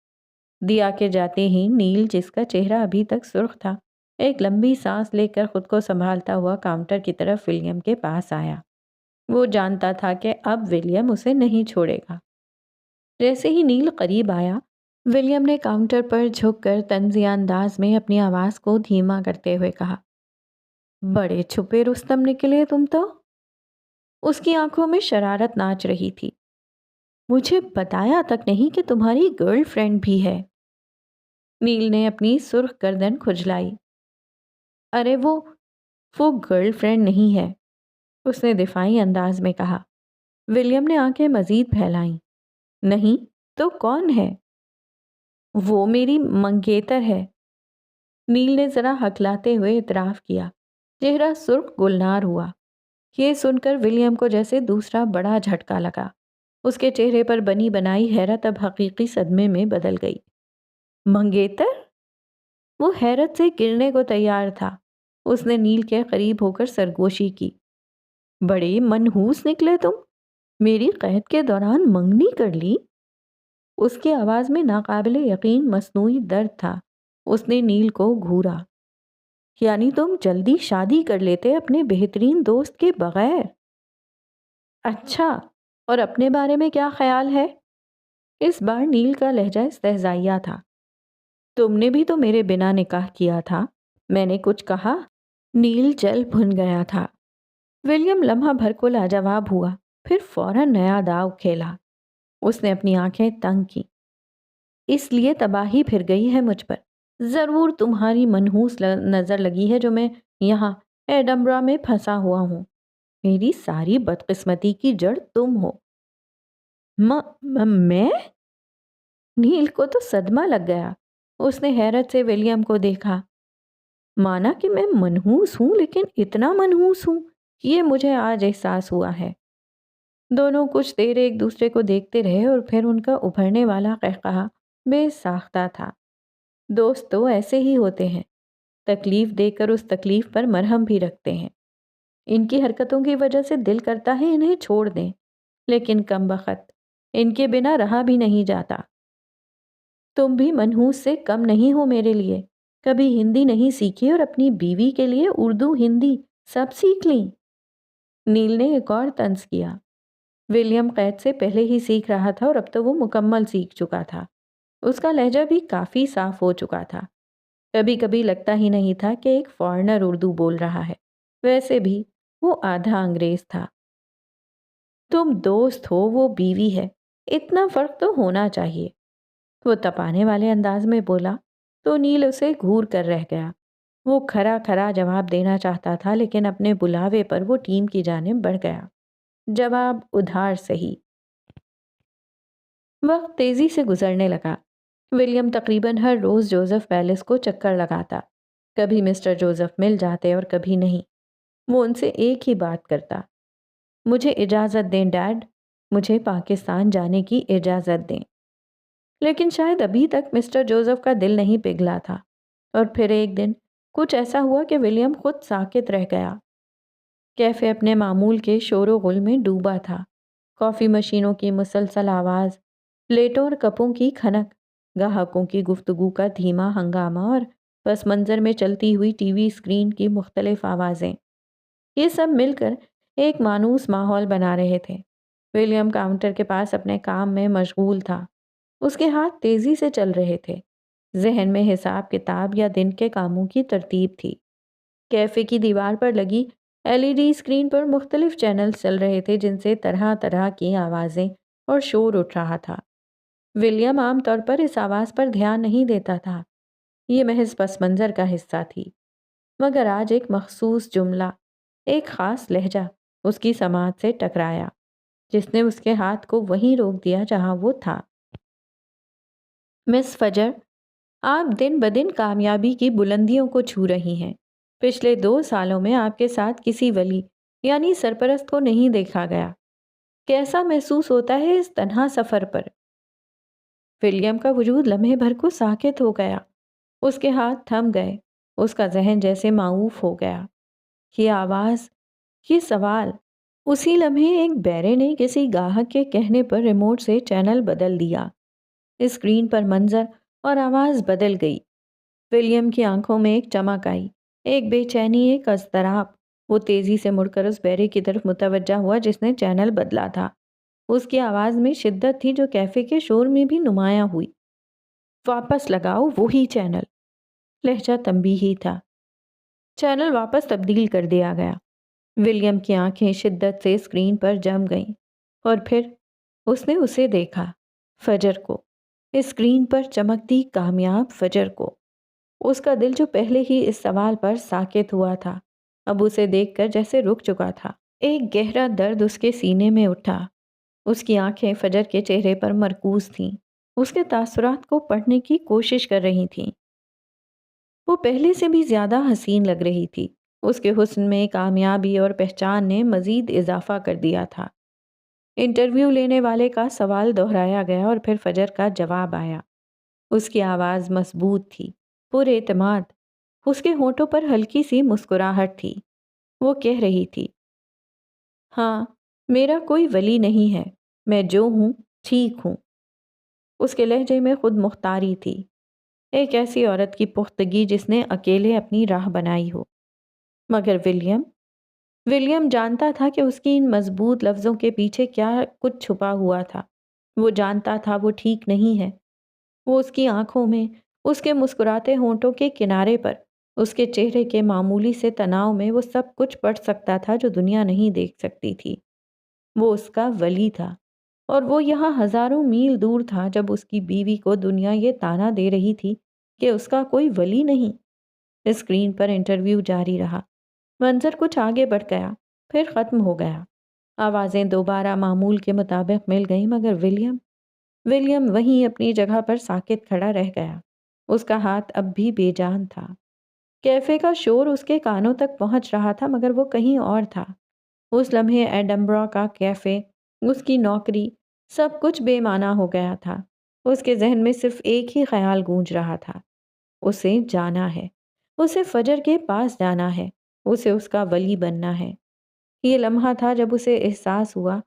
دیا کے جاتے ہی نیل، جس کا چہرہ ابھی تک سرخ تھا، ایک لمبی سانس لے کر خود کو سنبھالتا ہوا کاؤنٹر کی طرف ولیم کے پاس آیا۔ وہ جانتا تھا کہ اب ولیم اسے نہیں چھوڑے گا۔ جیسے ہی نیل قریب آیا، ولیم نے کاؤنٹر پر جھک کر طنزیہ انداز میں اپنی آواز کو دھیما کرتے ہوئے کہا، بڑے چھپے رستم نکلے تم تو۔ اس کی آنکھوں میں شرارت ناچ رہی تھی۔ مجھے بتایا تک نہیں کہ تمہاری گرل فرینڈ بھی ہے۔ نیل نے اپنی سرخ گردن کھجلائی۔ ارے وہ گرل فرینڈ نہیں ہے، اس نے دفاعی انداز میں کہا۔ ولیم نے آنکھیں مزید پھیلائیں۔ نہیں تو کون ہے؟ وہ میری منگیتر ہے، نیل نے ذرا ہکلاتے ہوئے اعتراف کیا۔ چہرہ سرخ گلنار ہوا۔ یہ سن کر ولیم کو جیسے دوسرا بڑا جھٹکا لگا۔ اس کے چہرے پر بنی بنائی حیرت اب حقیقی صدمے میں بدل گئی۔ منگیتر؟ وہ حیرت سے گرنے کو تیار تھا۔ اس نے نیل کے قریب ہو کر سرگوشی کی۔ بڑے منحوس نکلے تم، میری قید کے دوران منگنی کر لی؟ اس کی آواز میں ناقابل یقین مصنوعی درد تھا۔ اس نے نیل کو گھورا۔ یعنی تم جلدی شادی کر لیتے اپنے بہترین دوست کے بغیر؟ اچھا، اور اپنے بارے میں کیا خیال ہے؟ اس بار نیل کا لہجہ استہزائیہ تھا۔ تم نے بھی تو میرے بنا نکاح کیا تھا، میں نے کچھ کہا؟ نیل جل بھن گیا تھا۔ ولیم لمحہ بھر کو لاجواب ہوا، پھر فوراً نیا داؤ کھیلا۔ اس نے اپنی آنکھیں تنگ کی۔ اس لیے تباہی پھر گئی ہے مجھ پر۔ ضرور تمہاری منحوس نظر لگی ہے جو میں یہاں ایڈنبرا میں پھنسا ہوا ہوں۔ میری ساری بدقسمتی کی جڑ تم ہو۔ میں؟ نیل کو تو صدمہ لگ گیا۔ اس نے حیرت سے ولیم کو دیکھا۔ مانا کہ میں منحوس ہوں، لیکن اتنا منحوس ہوں یہ مجھے آج احساس ہوا ہے۔ دونوں کچھ دیر ایک دوسرے کو دیکھتے رہے اور پھر ان کا ابھرنے والا قہقہا بے ساختہ تھا۔ دوست تو ایسے ہی ہوتے ہیں، تکلیف دے کر اس تکلیف پر مرہم بھی رکھتے ہیں۔ ان کی حرکتوں کی وجہ سے دل کرتا ہے انہیں چھوڑ دیں، لیکن کم بخت ان کے بنا رہا بھی نہیں جاتا۔ تم بھی منحوس سے کم نہیں ہو میرے لیے۔ کبھی ہندی نہیں سیکھی اور اپنی بیوی کے لیے اردو ہندی سب سیکھ لیں۔ نیل نے ایک اور طنز کیا۔ ولیم قید سے پہلے ہی سیکھ رہا تھا اور اب تو وہ مکمل سیکھ چکا تھا۔ اس کا لہجہ بھی کافی صاف ہو چکا تھا۔ کبھی کبھی لگتا ہی نہیں تھا کہ ایک فارنر اردو بول رہا ہے۔ ویسے بھی وہ آدھا انگریز تھا۔ تم دوست ہو، وہ بیوی ہے، اتنا فرق تو ہونا چاہیے، وہ تپانے والے انداز میں بولا تو نیل اسے گھور کر رہ گیا۔ وہ کھرا کھرا جواب دینا چاہتا تھا، لیکن اپنے بلاوے پر وہ ٹیم کی جانب بڑھ گیا۔ جواب ادھار سہی۔ وقت تیزی سے گزرنے لگا۔ ولیم تقریباً ہر روز جوزف پیلس کو چکر لگاتا۔ کبھی مسٹر جوزف مل جاتے اور کبھی نہیں۔ وہ ان سے ایک ہی بات کرتا، مجھے اجازت دیں ڈیڈ، مجھے پاکستان جانے کی اجازت دیں۔ لیکن شاید ابھی تک مسٹر جوزف کا دل نہیں پگھلا تھا، اور پھر ایک دن کچھ ایسا ہوا کہ ولیم خود ساکت رہ گیا۔ کیفے اپنے معمول کے شور و غل میں ڈوبا تھا۔ کافی مشینوں کی مسلسل آواز، پلیٹوں اور کپوں کی کھنک، گاہکوں کی گفتگو کا دھیما ہنگامہ اور پس منظر میں چلتی ہوئی ٹی وی اسکرین کی مختلف آوازیں، یہ سب مل کر ایک مانوس ماحول بنا رہے تھے۔ ولیم کاؤنٹر کے پاس اپنے کام میں مشغول تھا۔ اس کے ہاتھ تیزی سے چل رہے تھے۔ ذہن میں حساب کتاب یا دن کے کاموں کی ترتیب تھی۔ کیفے کی دیوار پر لگی LED اسکرین پر مختلف چینلز چل رہے تھے جن سے طرح طرح کی آوازیں اور شور اٹھ رہا تھا۔ ولیم عام طور پر اس آواز پر دھیان نہیں دیتا تھا، یہ محض پس منظر کا حصہ تھی، مگر آج ایک مخصوص جملہ، ایک خاص لہجہ اس کی سماعت سے ٹکرایا، جس نے اس کے ہاتھ کو وہیں روک دیا جہاں وہ تھا۔ مس فجر، آپ دن بدن کامیابی کی بلندیوں کو چھو رہی ہیں۔ پچھلے 2 سالوں میں آپ کے ساتھ کسی ولی یعنی سرپرست کو نہیں دیکھا گیا۔ کیسا محسوس ہوتا ہے اس تنہا سفر پر؟ ولیم کا وجود لمحے بھر کو ساکت ہو گیا۔ اس کے ہاتھ تھم گئے، اس کا ذہن جیسے معوف ہو گیا۔ یہ آواز، یہ سوال، اسی لمحے ایک بیرے نے کسی گاہک کے کہنے پر ریموٹ سے چینل بدل دیا۔ اسکرین پر منظر اور آواز بدل گئی۔ ولیم کی آنکھوں میں ایک چمک آئی، ایک بے چینی، ایک اضطراب۔ وہ تیزی سے مڑ کر اس بیرے کی طرف متوجہ ہوا جس نے چینل بدلا تھا۔ اس کی آواز میں شدت تھی جو کیفے کے شور میں بھی نمایاں ہوئی۔ واپس لگاؤ وہی چینل۔ لہجہ تنبیہی تھا۔ چینل واپس تبدیل کر دیا گیا۔ ولیم کی آنکھیں شدت سے اسکرین پر جم گئیں اور پھر اس نے اسے دیکھا، فجر کو، اسکرین پر چمکتی کامیاب فجر کو۔ اس کا دل جو پہلے ہی اس سوال پر ساکت ہوا تھا، اب اسے دیکھ کر جیسے رک چکا تھا۔ ایک گہرا درد اس کے سینے میں اٹھا۔ اس کی آنکھیں فجر کے چہرے پر مرکوز تھیں، اس کے تاثرات کو پڑھنے کی کوشش کر رہی تھیں۔ وہ پہلے سے بھی زیادہ حسین لگ رہی تھی، اس کے حسن میں کامیابی اور پہچان نے مزید اضافہ کر دیا تھا۔ انٹرویو لینے والے کا سوال دہرایا گیا اور پھر فجر کا جواب آیا۔ اس کی آواز مضبوط تھی، پر اعتماد۔ اس کے ہونٹوں پر ہلکی سی مسکراہٹ تھی۔ وہ کہہ رہی تھی، ہاں، میرا کوئی ولی نہیں ہے، میں جو ہوں ٹھیک ہوں۔ اس کے لہجے میں خود مختاری تھی، ایک ایسی عورت کی پختگی جس نے اکیلے اپنی راہ بنائی ہو۔ مگر ولیم جانتا تھا کہ اس کی ان مضبوط لفظوں کے پیچھے کیا کچھ چھپا ہوا تھا۔ وہ جانتا تھا وہ ٹھیک نہیں ہے۔ وہ اس کی آنکھوں میں، اس کے مسکراتے ہونٹوں کے کنارے پر، اس کے چہرے کے معمولی سے تناؤ میں وہ سب کچھ پڑھ سکتا تھا جو دنیا نہیں دیکھ سکتی تھی۔ وہ اس کا ولی تھا، اور وہ یہاں ہزاروں میل دور تھا جب اس کی بیوی کو دنیا یہ طعنہ دے رہی تھی کہ اس کا کوئی ولی نہیں۔ اسکرین پر انٹرویو جاری رہا۔ منظر کچھ آگے بڑھ گیا، پھر ختم ہو گیا۔ آوازیں دوبارہ معمول کے مطابق مل گئیں، مگر ولیم وہیں اپنی جگہ پر ساکت کھڑا رہ گیا۔ اس کا ہاتھ اب بھی بے جان تھا۔ کیفے کا شور اس کے کانوں تک پہنچ رہا تھا، مگر وہ کہیں اور تھا۔ اس لمحے ایڈنبرا کا کیفے، اس کی نوکری، سب کچھ بے معنی ہو گیا تھا۔ اس کے ذہن میں صرف ایک ہی خیال گونج رہا تھا، اسے جانا ہے، اسے فجر کے پاس جانا ہے، اسے اس کا ولی بننا ہے۔ یہ لمحہ تھا جب اسے احساس ہوا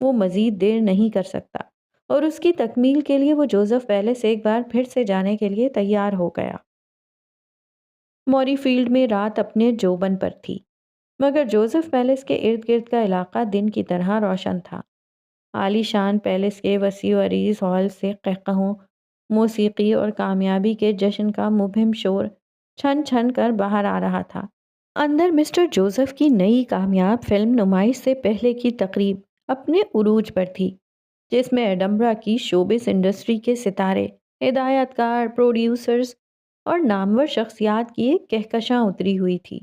وہ مزید دیر نہیں کر سکتا، اور اس کی تکمیل کے لیے وہ جوزف پیلس ایک بار پھر سے جانے کے لیے تیار ہو گیا۔ موری فیلڈ میں رات اپنے جوبن پر تھی، مگر جوزف پیلس کے ارد گرد کا علاقہ دن کی طرح روشن تھا۔ عالی شان پیلس کے وسیع و عریض ہال سے قہقہوں، موسیقی اور کامیابی کے جشن کا مبہم شور چھن چھن کر باہر آ رہا تھا۔ اندر مسٹر جوزف کی نئی کامیاب فلم نمائش سے پہلے کی تقریب اپنے عروج پر تھی، جس میں ایڈنبرا کی شوبز انڈسٹری کے ستارے، ہدایت کار، پروڈیوسرز اور نامور شخصیات کی ایک کہکشاں اتری ہوئی تھی۔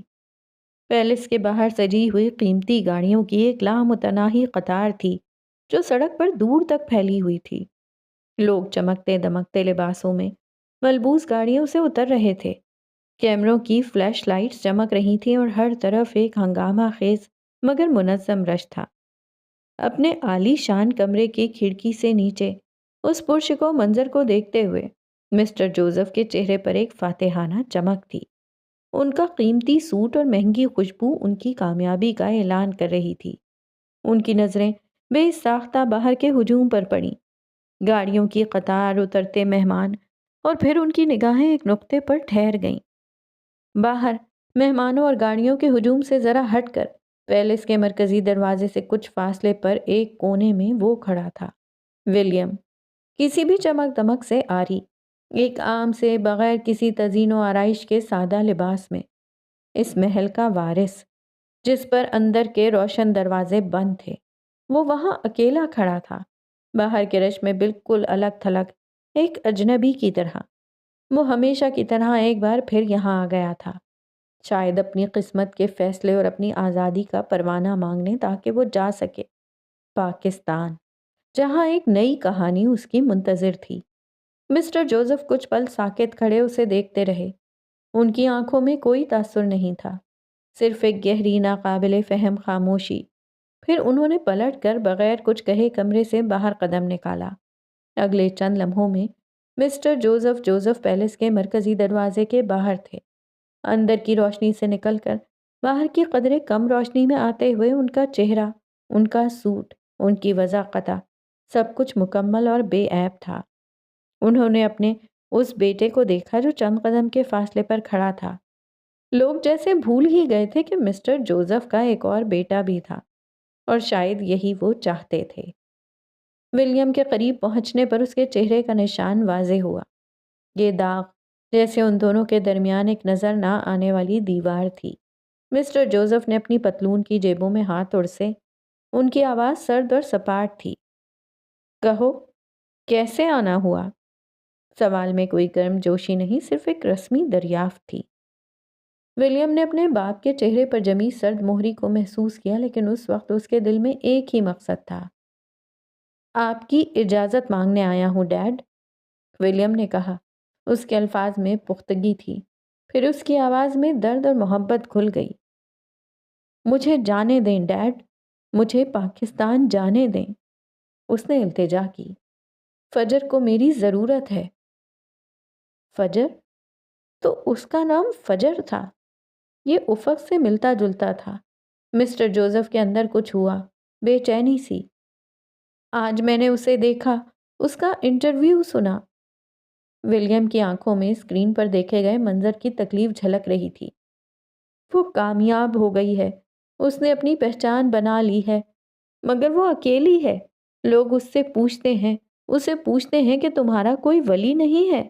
پیلس کے باہر سجی ہوئی قیمتی گاڑیوں کی ایک لامتناہی قطار تھی جو سڑک پر دور تک پھیلی ہوئی تھی۔ لوگ چمکتے دمکتے لباسوں میں ملبوس گاڑیوں سے اتر رہے تھے۔ کیمروں کی فلیش لائٹس چمک رہی تھیں اور ہر طرف ایک ہنگامہ خیز مگر منظم رش تھا۔ اپنے عالی شان کمرے کی کھڑکی سے نیچے اس پرشکو منظر کو دیکھتے ہوئے مسٹر جوزف کے چہرے پر ایک فاتحانہ چمک تھی۔ ان کا قیمتی سوٹ اور مہنگی خوشبو ان کی کامیابی کا اعلان کر رہی تھی۔ ان کی نظریں بے ساختہ باہر کے ہجوم پر پڑیں، گاڑیوں کی قطار، اترتے مہمان، اور پھر ان کی نگاہیں ایک نقطے پر ٹھہر گئیں۔ باہر مہمانوں اور گاڑیوں کے ہجوم سے ذرا ہٹ کر پیلس کے مرکزی دروازے سے کچھ فاصلے پر ایک کونے میں وہ کھڑا تھا، ولیم، کسی بھی چمک دمک سے عاری، ایک عام سے بغیر کسی تزئین و آرائش کے سادہ لباس میں، اس محل کا وارث جس پر اندر کے روشن دروازے بند تھے۔ وہ وہاں اکیلا کھڑا تھا، باہر کے رش میں بالکل الگ تھلگ، ایک اجنبی کی طرح۔ وہ ہمیشہ کی طرح ایک بار پھر یہاں آ گیا تھا، شاید اپنی قسمت کے فیصلے اور اپنی آزادی کا پروانہ مانگنے، تاکہ وہ جا سکے پاکستان، جہاں ایک نئی کہانی اس کی منتظر تھی۔ مسٹر جوزف کچھ پل ساکت کھڑے اسے دیکھتے رہے۔ ان کی آنکھوں میں کوئی تاثر نہیں تھا، صرف ایک گہری ناقابل فہم خاموشی۔ پھر انہوں نے پلٹ کر بغیر کچھ کہے کمرے سے باہر قدم نکالا۔ اگلے چند لمحوں میں مسٹر جوزف پیلس کے مرکزی دروازے کے باہر تھے۔ اندر کی روشنی سے نکل کر باہر کی قدرے کم روشنی میں آتے ہوئے ان کا چہرہ، ان کا سوٹ، ان کی وضاقتہ، سب کچھ مکمل اور بے عیب تھا۔ انہوں نے اپنے اس بیٹے کو دیکھا جو چند قدم کے فاصلے پر کھڑا تھا۔ لوگ جیسے بھول ہی گئے تھے کہ مسٹر جوزف کا ایک اور بیٹا بھی تھا، اور شاید یہی وہ چاہتے تھے۔ ولیم کے قریب پہنچنے پر اس کے چہرے کا نشان واضح ہوا۔ یہ داغ جیسے ان دونوں کے درمیان ایک نظر نہ آنے والی دیوار تھی۔ مسٹر جوزف نے اپنی پتلون کی جیبوں میں ہاتھ اڑسے۔ ان کی آواز سرد اور سپاٹ تھی۔ کہو، کیسے آنا ہوا؟ سوال میں کوئی گرم جوشی نہیں، صرف ایک رسمی دریافت تھی۔ ولیم نے اپنے باپ کے چہرے پر جمی سرد مہری کو محسوس کیا، لیکن اس وقت اس کے دل میں ایک ہی مقصد تھا۔ آپ کی اجازت مانگنے آیا ہوں ڈیڈ، ولیم نے کہا۔ اس کے الفاظ میں پختگی تھی، پھر اس کی آواز میں درد اور محبت کھل گئی۔ مجھے جانے دیں ڈیڈ، مجھے پاکستان جانے دیں، اس نے التجا کی۔ فجر کو میری ضرورت ہے۔ فجر؟ تو اس کا نام فجر تھا۔ یہ افق سے ملتا جلتا تھا۔ مسٹر جوزف کے اندر کچھ ہوا، بے چینی سی۔ آج میں نے اسے دیکھا، اس کا انٹرویو سنا۔ ولیم کی آنکھوں میں اسکرین پر دیکھے گئے منظر کی تکلیف جھلک رہی تھی۔ وہ کامیاب ہو گئی ہے، اس نے اپنی پہچان بنا لی ہے، مگر وہ اکیلی ہے۔ لوگ اسے پوچھتے ہیں کہ تمہارا کوئی ولی نہیں ہے۔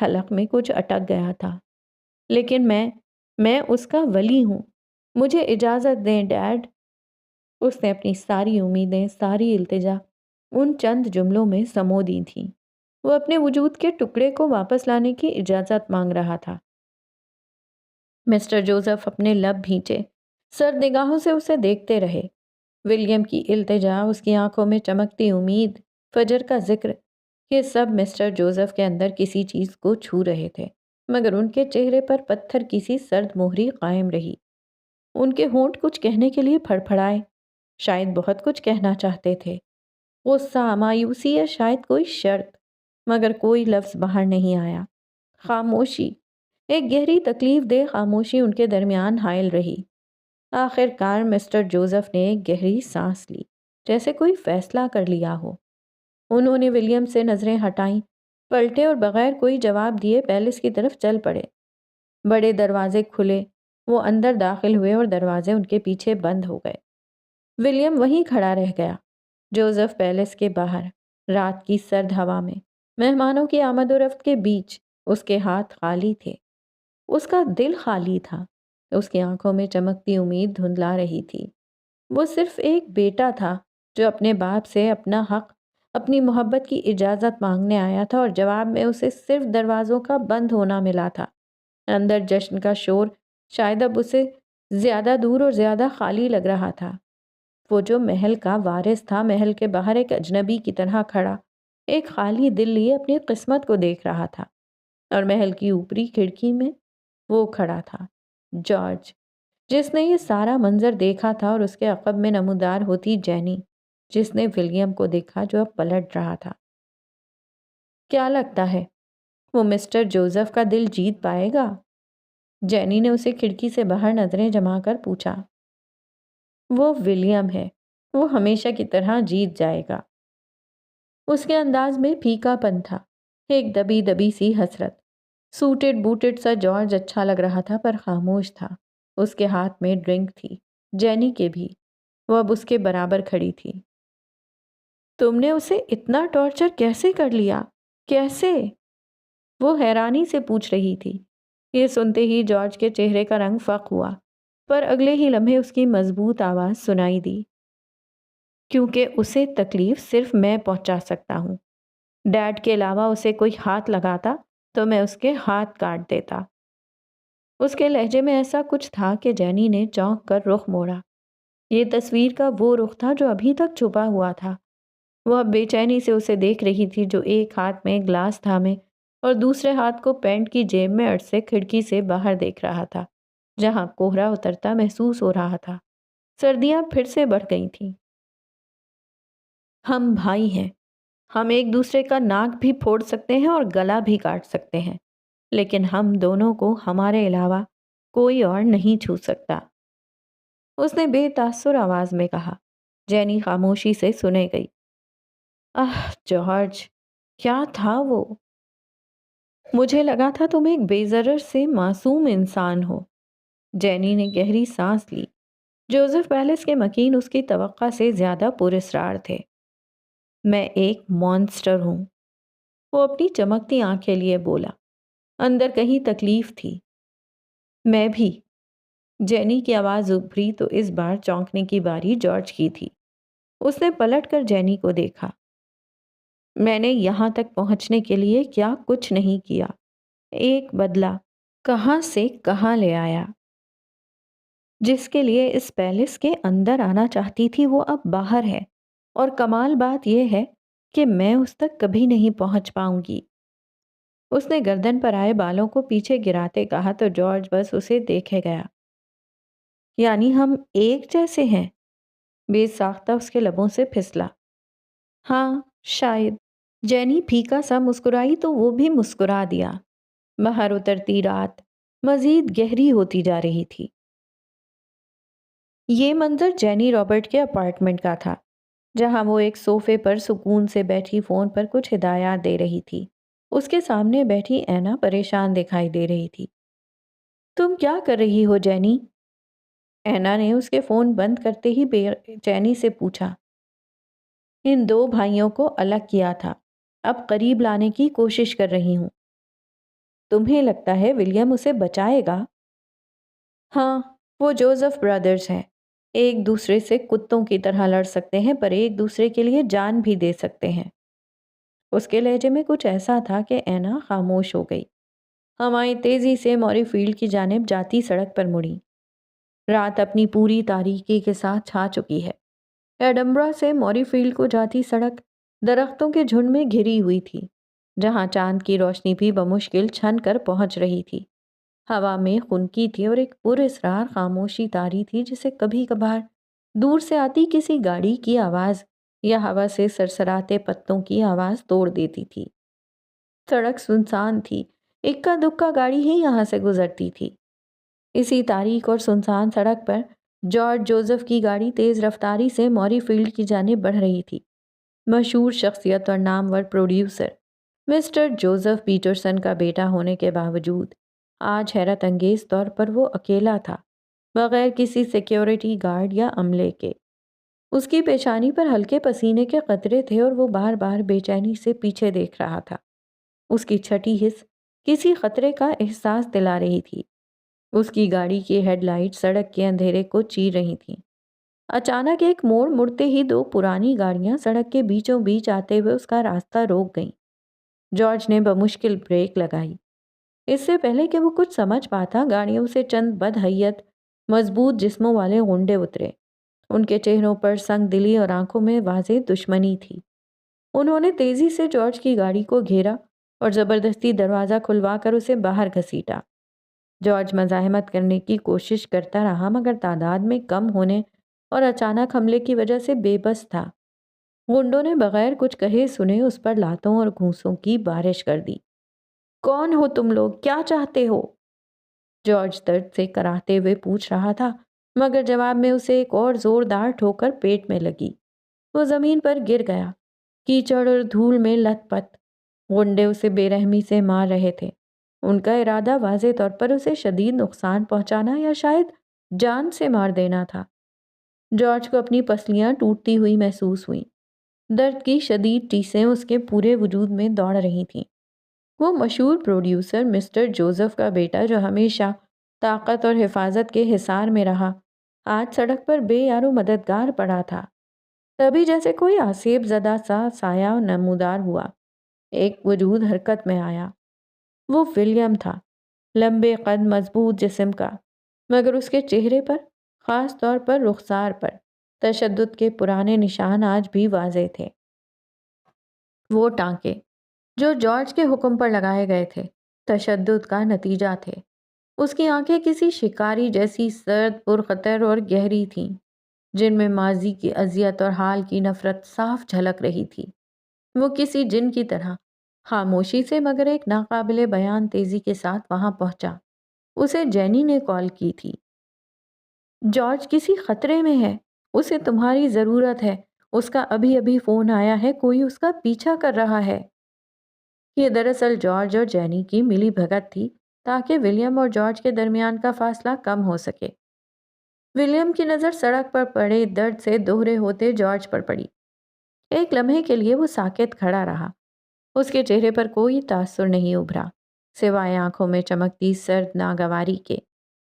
حلق میں کچھ اٹک گیا تھا۔ لیکن میں اس کا ولی ہوں، مجھے اجازت دیں ڈیڈ۔ اس نے اپنی ساری امیدیں، ساری التجا ان چند جملوں میں سمو دی تھیں۔ وہ اپنے وجود کے ٹکڑے کو واپس لانے کی اجازت مانگ رہا تھا۔ مسٹر جوزف اپنے لب بھینچے، سرد نگاہوں سے اسے دیکھتے رہے۔ ولیم کی التجا، اس کی آنکھوں میں چمکتی امید، فجر کا ذکر، یہ سب مسٹر جوزف کے اندر کسی چیز کو چھو رہے تھے، مگر ان کے چہرے پر پتھر کسی سرد مہری قائم رہی۔ ان کے ہونٹ کچھ کہنے کے لیے پھڑپھڑائے، شاید بہت کچھ کہنا چاہتے تھے، غصہ، مایوسی یا شاید کوئی شرط، مگر کوئی لفظ باہر نہیں آیا۔ خاموشی، ایک گہری تکلیف دہ خاموشی ان کے درمیان حائل رہی۔ آخر کار مسٹر جوزف نے ایک گہری سانس لی، جیسے کوئی فیصلہ کر لیا ہو۔ انہوں نے ولیم سے نظریں ہٹائیں، پلٹے اور بغیر کوئی جواب دیے پیلس کی طرف چل پڑے۔ بڑے دروازے کھلے، وہ اندر داخل ہوئے اور دروازے ان کے پیچھے بند ہو گئے۔ ولیم وہیں کھڑا رہ گیا، جوزف پیلس کے باہر، رات کی سرد ہوا میں، مہمانوں کی آمد و رفت کے بیچ۔ اس کے ہاتھ خالی تھے، اس کا دل خالی تھا، اس کی آنکھوں میں چمکتی امید دھندلا رہی تھی۔ وہ صرف ایک بیٹا تھا جو اپنے باپ سے اپنا حق، اپنی محبت کی اجازت مانگنے آیا تھا، اور جواب میں اسے صرف دروازوں کا بند ہونا ملا تھا۔ اندر جشن کا شور شاید اب اسے زیادہ دور اور زیادہ خالی لگ رہا تھا۔ وہ جو محل کا وارث تھا، محل کے باہر ایک اجنبی کی طرح کھڑا، ایک خالی دل لیے اپنی قسمت کو دیکھ رہا تھا، اور محل کی اوپری کھڑکی میں وہ کھڑا تھا، جارج، جس نے یہ سارا منظر دیکھا تھا، اور اس کے عقب میں نمودار ہوتی جینی، جس نے ولیم کو دیکھا جو اب پلٹ رہا تھا۔ کیا لگتا ہے وہ مسٹر جوزف کا دل جیت پائے گا؟ جینی نے اسے کھڑکی سے باہر نظریں جما کر پوچھا۔ وہ ولیم ہے، وہ ہمیشہ کی طرح جیت جائے گا۔ اس کے انداز میں پھیکا پن تھا، ایک دبی دبی سی حسرت۔ سوٹڈ بوٹڈ سا جارج اچھا لگ رہا تھا پر خاموش تھا۔ اس کے ہاتھ میں ڈرنک تھی، جینی کے بھی، وہ اب اس کے برابر کھڑی تھی۔ تم نے اسے اتنا ٹارچر کیسے کر لیا؟ کیسے؟ وہ حیرانی سے پوچھ رہی تھی۔ یہ سنتے ہی جارج کے چہرے کا رنگ فاق ہوا، پر اگلے ہی لمحے اس کی مضبوط آواز سنائی دی۔ کیونکہ اسے تکلیف صرف میں پہنچا سکتا ہوں۔ ڈیڈ کے علاوہ اسے کوئی ہاتھ لگاتا تو میں اس کے ہاتھ کاٹ دیتا۔ اس کے لہجے میں ایسا کچھ تھا کہ جینی نے چونک کر رخ موڑا۔ یہ تصویر کا وہ رخ تھا جو ابھی تک چھپا ہوا تھا۔ وہ اب بے چینی سے اسے دیکھ رہی تھی، جو ایک ہاتھ میں گلاس تھامے اور دوسرے ہاتھ کو پینٹ کی جیب میں اڑسے کھڑکی سے باہر دیکھ رہا تھا، جہاں کوہرا اترتا محسوس ہو رہا تھا۔ سردیاں پھر سے بڑھ گئی تھیں۔ ہم بھائی ہیں، ہم ایک دوسرے کا ناک بھی پھوڑ سکتے ہیں اور گلا بھی کاٹ سکتے ہیں، لیکن ہم دونوں کو ہمارے علاوہ کوئی اور نہیں چھو سکتا، اس نے بے تاثر آواز میں کہا۔ جینی خاموشی سے سنے گئی۔ جارج، کیا تھا وہ؟ مجھے لگا تھا تم ایک بے ضرر سے معصوم انسان ہو۔ جینی نے گہری سانس لی۔ جوزف پیلس کے مکین اس کی توقع سے زیادہ پراسرار تھے۔ میں ایک مانسٹر ہوں، وہ اپنی چمکتی آنکھیں لیے بولا۔ اندر کہیں تکلیف تھی۔ میں بھی، جینی کی آواز ابھری تو اس بار چونکنے کی باری جارج کی تھی۔ اس نے پلٹ کر جینی کو دیکھا۔ میں نے یہاں تک پہنچنے کے لیے کیا کچھ نہیں کیا۔ ایک بدلہ کہاں سے کہاں لے آیا۔ جس کے لیے اس پیلس کے اندر آنا چاہتی تھی وہ اب باہر ہے، اور کمال بات یہ ہے کہ میں اس تک کبھی نہیں پہنچ پاؤں گی۔ اس نے گردن پر آئے بالوں کو پیچھے گراتے کہا تو جارج بس اسے دیکھے گیا۔ یعنی ہم ایک جیسے ہیں؟ بے ساختہ اس کے لبوں سے پھسلا۔ ہاں شاید۔ جینی پھیکا سا مسکرائی تو وہ بھی مسکرا دیا۔ باہر اترتی رات مزید گہری ہوتی جا رہی تھی۔ یہ منظر جینی رابرٹ کے اپارٹمنٹ کا تھا، جہاں وہ ایک صوفے پر سکون سے بیٹھی فون پر کچھ ہدایات دے رہی تھی۔ اس کے سامنے بیٹھی اینا پریشان دکھائی دے رہی تھی۔ تم کیا کر رہی ہو جینی؟ اینا نے اس کے فون بند کرتے ہی بے چینی سے پوچھا۔ ان دو بھائیوں کو الگ کیا تھا، اب قریب لانے کی کوشش کر رہی ہوں۔ تمہیں لگتا ہے ولیم اسے بچائے گا؟ ہاں، وہ جوزف برادرز ہیں، ایک دوسرے سے کتوں کی طرح لڑ سکتے ہیں پر ایک دوسرے کے لیے جان بھی دے سکتے ہیں۔ اس کے لہجے میں کچھ ایسا تھا کہ اینا خاموش ہو گئی۔ ہوائیں تیزی سے موری فیلڈ کی جانب جاتی سڑک پر مڑی۔ رات اپنی پوری تاریکی کے ساتھ چھا چکی ہے۔ ایڈمبرا سے موری فیلڈ کو جاتی سڑک درختوں کے جھنڈ میں گھری ہوئی تھی، جہاں چاند کی روشنی بھی بمشکل چھن کر پہنچ رہی تھی۔ ہوا میں خنکی تھی اور ایک پراسرار خاموشی طاری تھی جسے کبھی کبھار دور سے آتی کسی گاڑی کی آواز یا ہوا سے سرسراتے پتوں کی آواز توڑ دیتی تھی۔ سڑک سنسان تھی، اکا دکا گاڑی ہی یہاں سے گزرتی تھی۔ اسی تاریک اور سنسان سڑک پر جارج جوزف کی گاڑی تیز رفتاری سے موری فیلڈ کی جانب بڑھ رہی تھی۔ مشہور شخصیت اور نامور پروڈیوسر مسٹر جوزف پیٹرسن کا بیٹا ہونے کے باوجود آج حیرت انگیز طور پر وہ اکیلا تھا، بغیر کسی سیکیورٹی گارڈ یا عملے کے۔ اس کی پیشانی پر ہلکے پسینے کے قطرے تھے اور وہ بار بار بے چینی سے پیچھے دیکھ رہا تھا۔ اس کی چھٹی حس کسی خطرے کا احساس دلا رہی تھی۔ اس کی گاڑی کی ہیڈ لائٹ سڑک کے اندھیرے کو چیر رہی تھیں۔ اچانک ایک موڑ مڑتے ہی دو پرانی گاڑیاں سڑک کے بیچوں بیچ آتے ہوئے اس کا راستہ روک گئیں۔ جارج نے بمشکل بریک لگائی۔ اس سے پہلے کہ وہ کچھ سمجھ پاتا، گاڑیوں سے چند بدحیت مضبوط جسموں والے غنڈے اترے۔ ان کے چہروں پر سنگ دلی اور آنکھوں میں واضح دشمنی تھی۔ انہوں نے تیزی سے جارج کی گاڑی کو گھیرا اور زبردستی دروازہ کھلوا کر اسے باہر گھسیٹا۔ جارج مزاحمت کرنے کی کوشش کرتا رہا مگر تعداد میں کم ہونے اور اچانک حملے کی وجہ سے بے بس تھا۔ غنڈوں نے بغیر کچھ کہے سنے اس پر لاتوں اور گھونسوں کی بارش کر دی۔ کون ہو تم لوگ؟ کیا چاہتے ہو؟ جارج درد سے کراہتے ہوئے پوچھ رہا تھا مگر جواب میں اسے ایک اور زوردار ٹھوکر پیٹ میں لگی۔ وہ زمین پر گر گیا، کیچڑ اور دھول میں لت پت۔ غنڈے اسے بے رحمی سے مار رہے تھے۔ ان کا ارادہ واضح طور پر اسے شدید نقصان پہنچانا یا شاید جان سے مار دینا تھا۔ جارج کو اپنی پسلیاں ٹوٹتی ہوئی محسوس ہوئیں۔ درد کی شدید ٹیسیں اس کے پورے وجود میں دوڑ رہی تھیں۔ وہ مشہور پروڈیوسر مسٹر جوزف کا بیٹا جو ہمیشہ طاقت اور حفاظت کے حصار میں رہا، آج سڑک پر بے یار و مددگار پڑا تھا۔ تبھی جیسے کوئی آسیب زدہ سا سایہ نمودار ہوا، ایک وجود حرکت میں آیا۔ وہ ولیم تھا، لمبے قد مضبوط جسم کا، مگر اس کے چہرے پر، خاص طور پر رخسار پر، تشدد کے پرانے نشان آج بھی واضح تھے۔ وہ ٹانکے جو جارج کے حکم پر لگائے گئے تھے تشدد کا نتیجہ تھے۔ اس کی آنکھیں کسی شکاری جیسی سرد، پرخطر اور گہری تھیں، جن میں ماضی کی اذیت اور حال کی نفرت صاف جھلک رہی تھی۔ وہ کسی جن کی طرح خاموشی سے مگر ایک ناقابل بیان تیزی کے ساتھ وہاں پہنچا۔ اسے جینی نے کال کی تھی۔ جارج کسی خطرے میں ہے، اسے تمہاری ضرورت ہے، اس کا ابھی ابھی فون آیا ہے، کوئی اس کا پیچھا کر رہا ہے۔ یہ دراصل جارج اور جینی کی ملی بھگت تھی تاکہ ولیم اور جارج کے درمیان کا فاصلہ کم ہو سکے۔ ولیم کی نظر سڑک پر پڑے درد سے دوہرے ہوتے جارج پر پڑی۔ ایک لمحے کے لیے وہ ساکت کھڑا رہا۔ اس کے چہرے پر کوئی تاثر نہیں ابھرا، سوائے آنکھوں میں چمکتی سرد ناگواری کے۔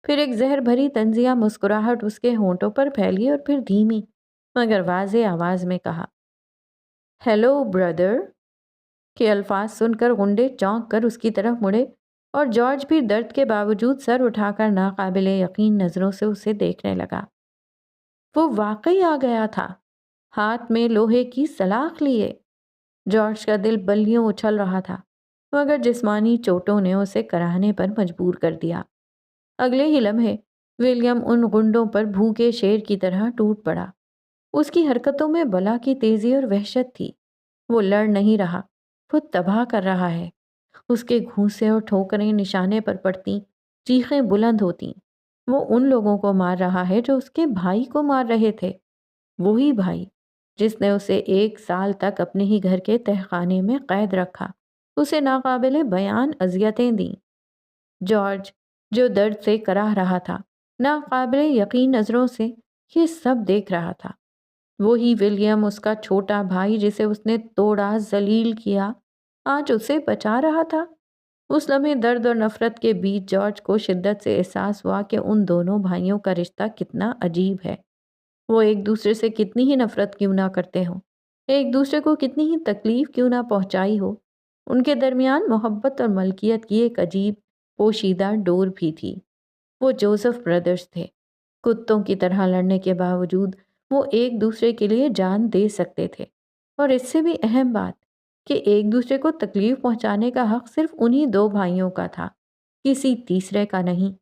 پھر ایک زہر بھری طنزیہ مسکراہٹ اس کے ہونٹوں پر پھیلی اور پھر دھیمی مگر واضح آواز میں کہا، ہیلو بردر۔ کے الفاظ سن کر غنڈے چونک کر اس کی طرف مڑے اور جارج بھی درد کے باوجود سر اٹھا کر ناقابل یقین نظروں سے اسے دیکھنے لگا۔ وہ واقعی آ گیا تھا، ہاتھ میں لوہے کی سلاخ لیے۔ جارج کا دل بلیوں اچھل رہا تھا مگر جسمانی چوٹوں نے اسے کراہنے پر مجبور کر دیا۔ اگلے ہی لمحے ولیم ان غنڈوں پر بھوکے شیر کی طرح ٹوٹ پڑا۔ اس کی حرکتوں میں بلا کی تیزی اور وحشت تھی۔ وہ لڑ نہیں رہا، وہ تباہ کر رہا ہے۔ اس کے گھونسے اور ٹھوکریں نشانے پر پڑتی، چیخیں بلند ہوتی۔ وہ ان لوگوں کو مار رہا ہے جو اس کے بھائی کو مار رہے تھے، وہی بھائی جس نے اسے 1 سال تک اپنے ہی گھر کے تہخانے میں قید رکھا، اسے ناقابل بیان اذیتیں دیں۔ جارج جو درد سے کراہ رہا تھا، ناقابل یقین نظروں سے یہ سب دیکھ رہا تھا۔ وہی ولیم، اس کا چھوٹا بھائی جسے اس نے توڑا، ذلیل کیا، آج اسے بچا رہا تھا۔ اس لمحے درد اور نفرت کے بیچ جارج کو شدت سے احساس ہوا کہ ان دونوں بھائیوں کا رشتہ کتنا عجیب ہے۔ وہ ایک دوسرے سے کتنی ہی نفرت کیوں نہ کرتے ہوں، ایک دوسرے کو کتنی ہی تکلیف کیوں نہ پہنچائی ہو، ان کے درمیان محبت اور ملکیت کی ایک عجیب پوشیدہ ڈور بھی تھی۔ وہ جوزف برادرز تھے۔ کتوں کی طرح لڑنے کے باوجود وہ ایک دوسرے کے لیے جان دے سکتے تھے، اور اس سے بھی اہم بات کہ ایک دوسرے کو تکلیف پہنچانے کا حق صرف انہی 2 بھائیوں کا تھا، کسی تیسرے کا نہیں۔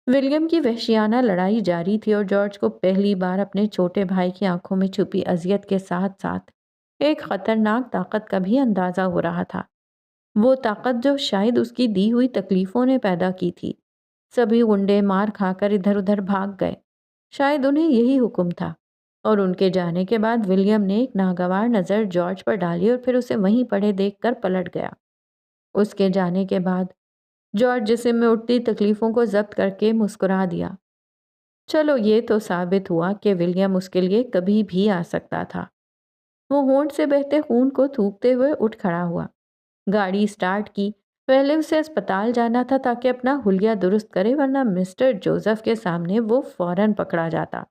ولیم کی وحشیانہ لڑائی جاری تھی اور جارج کو پہلی بار اپنے چھوٹے بھائی کی آنکھوں میں چھپی اذیت کے ساتھ ساتھ ایک خطرناک طاقت کا بھی اندازہ ہو رہا تھا۔ وہ طاقت جو شاید اس کی دی ہوئی تکلیفوں نے پیدا کی تھی۔ سبھی غنڈے مار کھا کر ادھر ادھر بھاگ گئے، شاید انہیں یہی حکم تھا، اور ان کے جانے کے بعد ولیم نے ایک ناگوار نظر جارج پر ڈالی اور پھر اسے وہیں پڑے دیکھ کر پلٹ گیا۔ اس کے جانے کے بعد جارج جسم میں اٹھتی تکلیفوں کو ضبط کر کے مسکرا دیا۔ چلو یہ تو ثابت ہوا کہ ولیم اس کے لیے کبھی بھی آ سکتا تھا۔ وہ ہونٹ سے بہتے خون کو تھوکتے ہوئے اٹھ کھڑا ہوا، گاڑی سٹارٹ کی۔ پہلے اسے اسپتال جانا تھا تاکہ اپنا حلیہ درست کرے، ورنہ مسٹر جوزف کے سامنے وہ فوراً پکڑا جاتا۔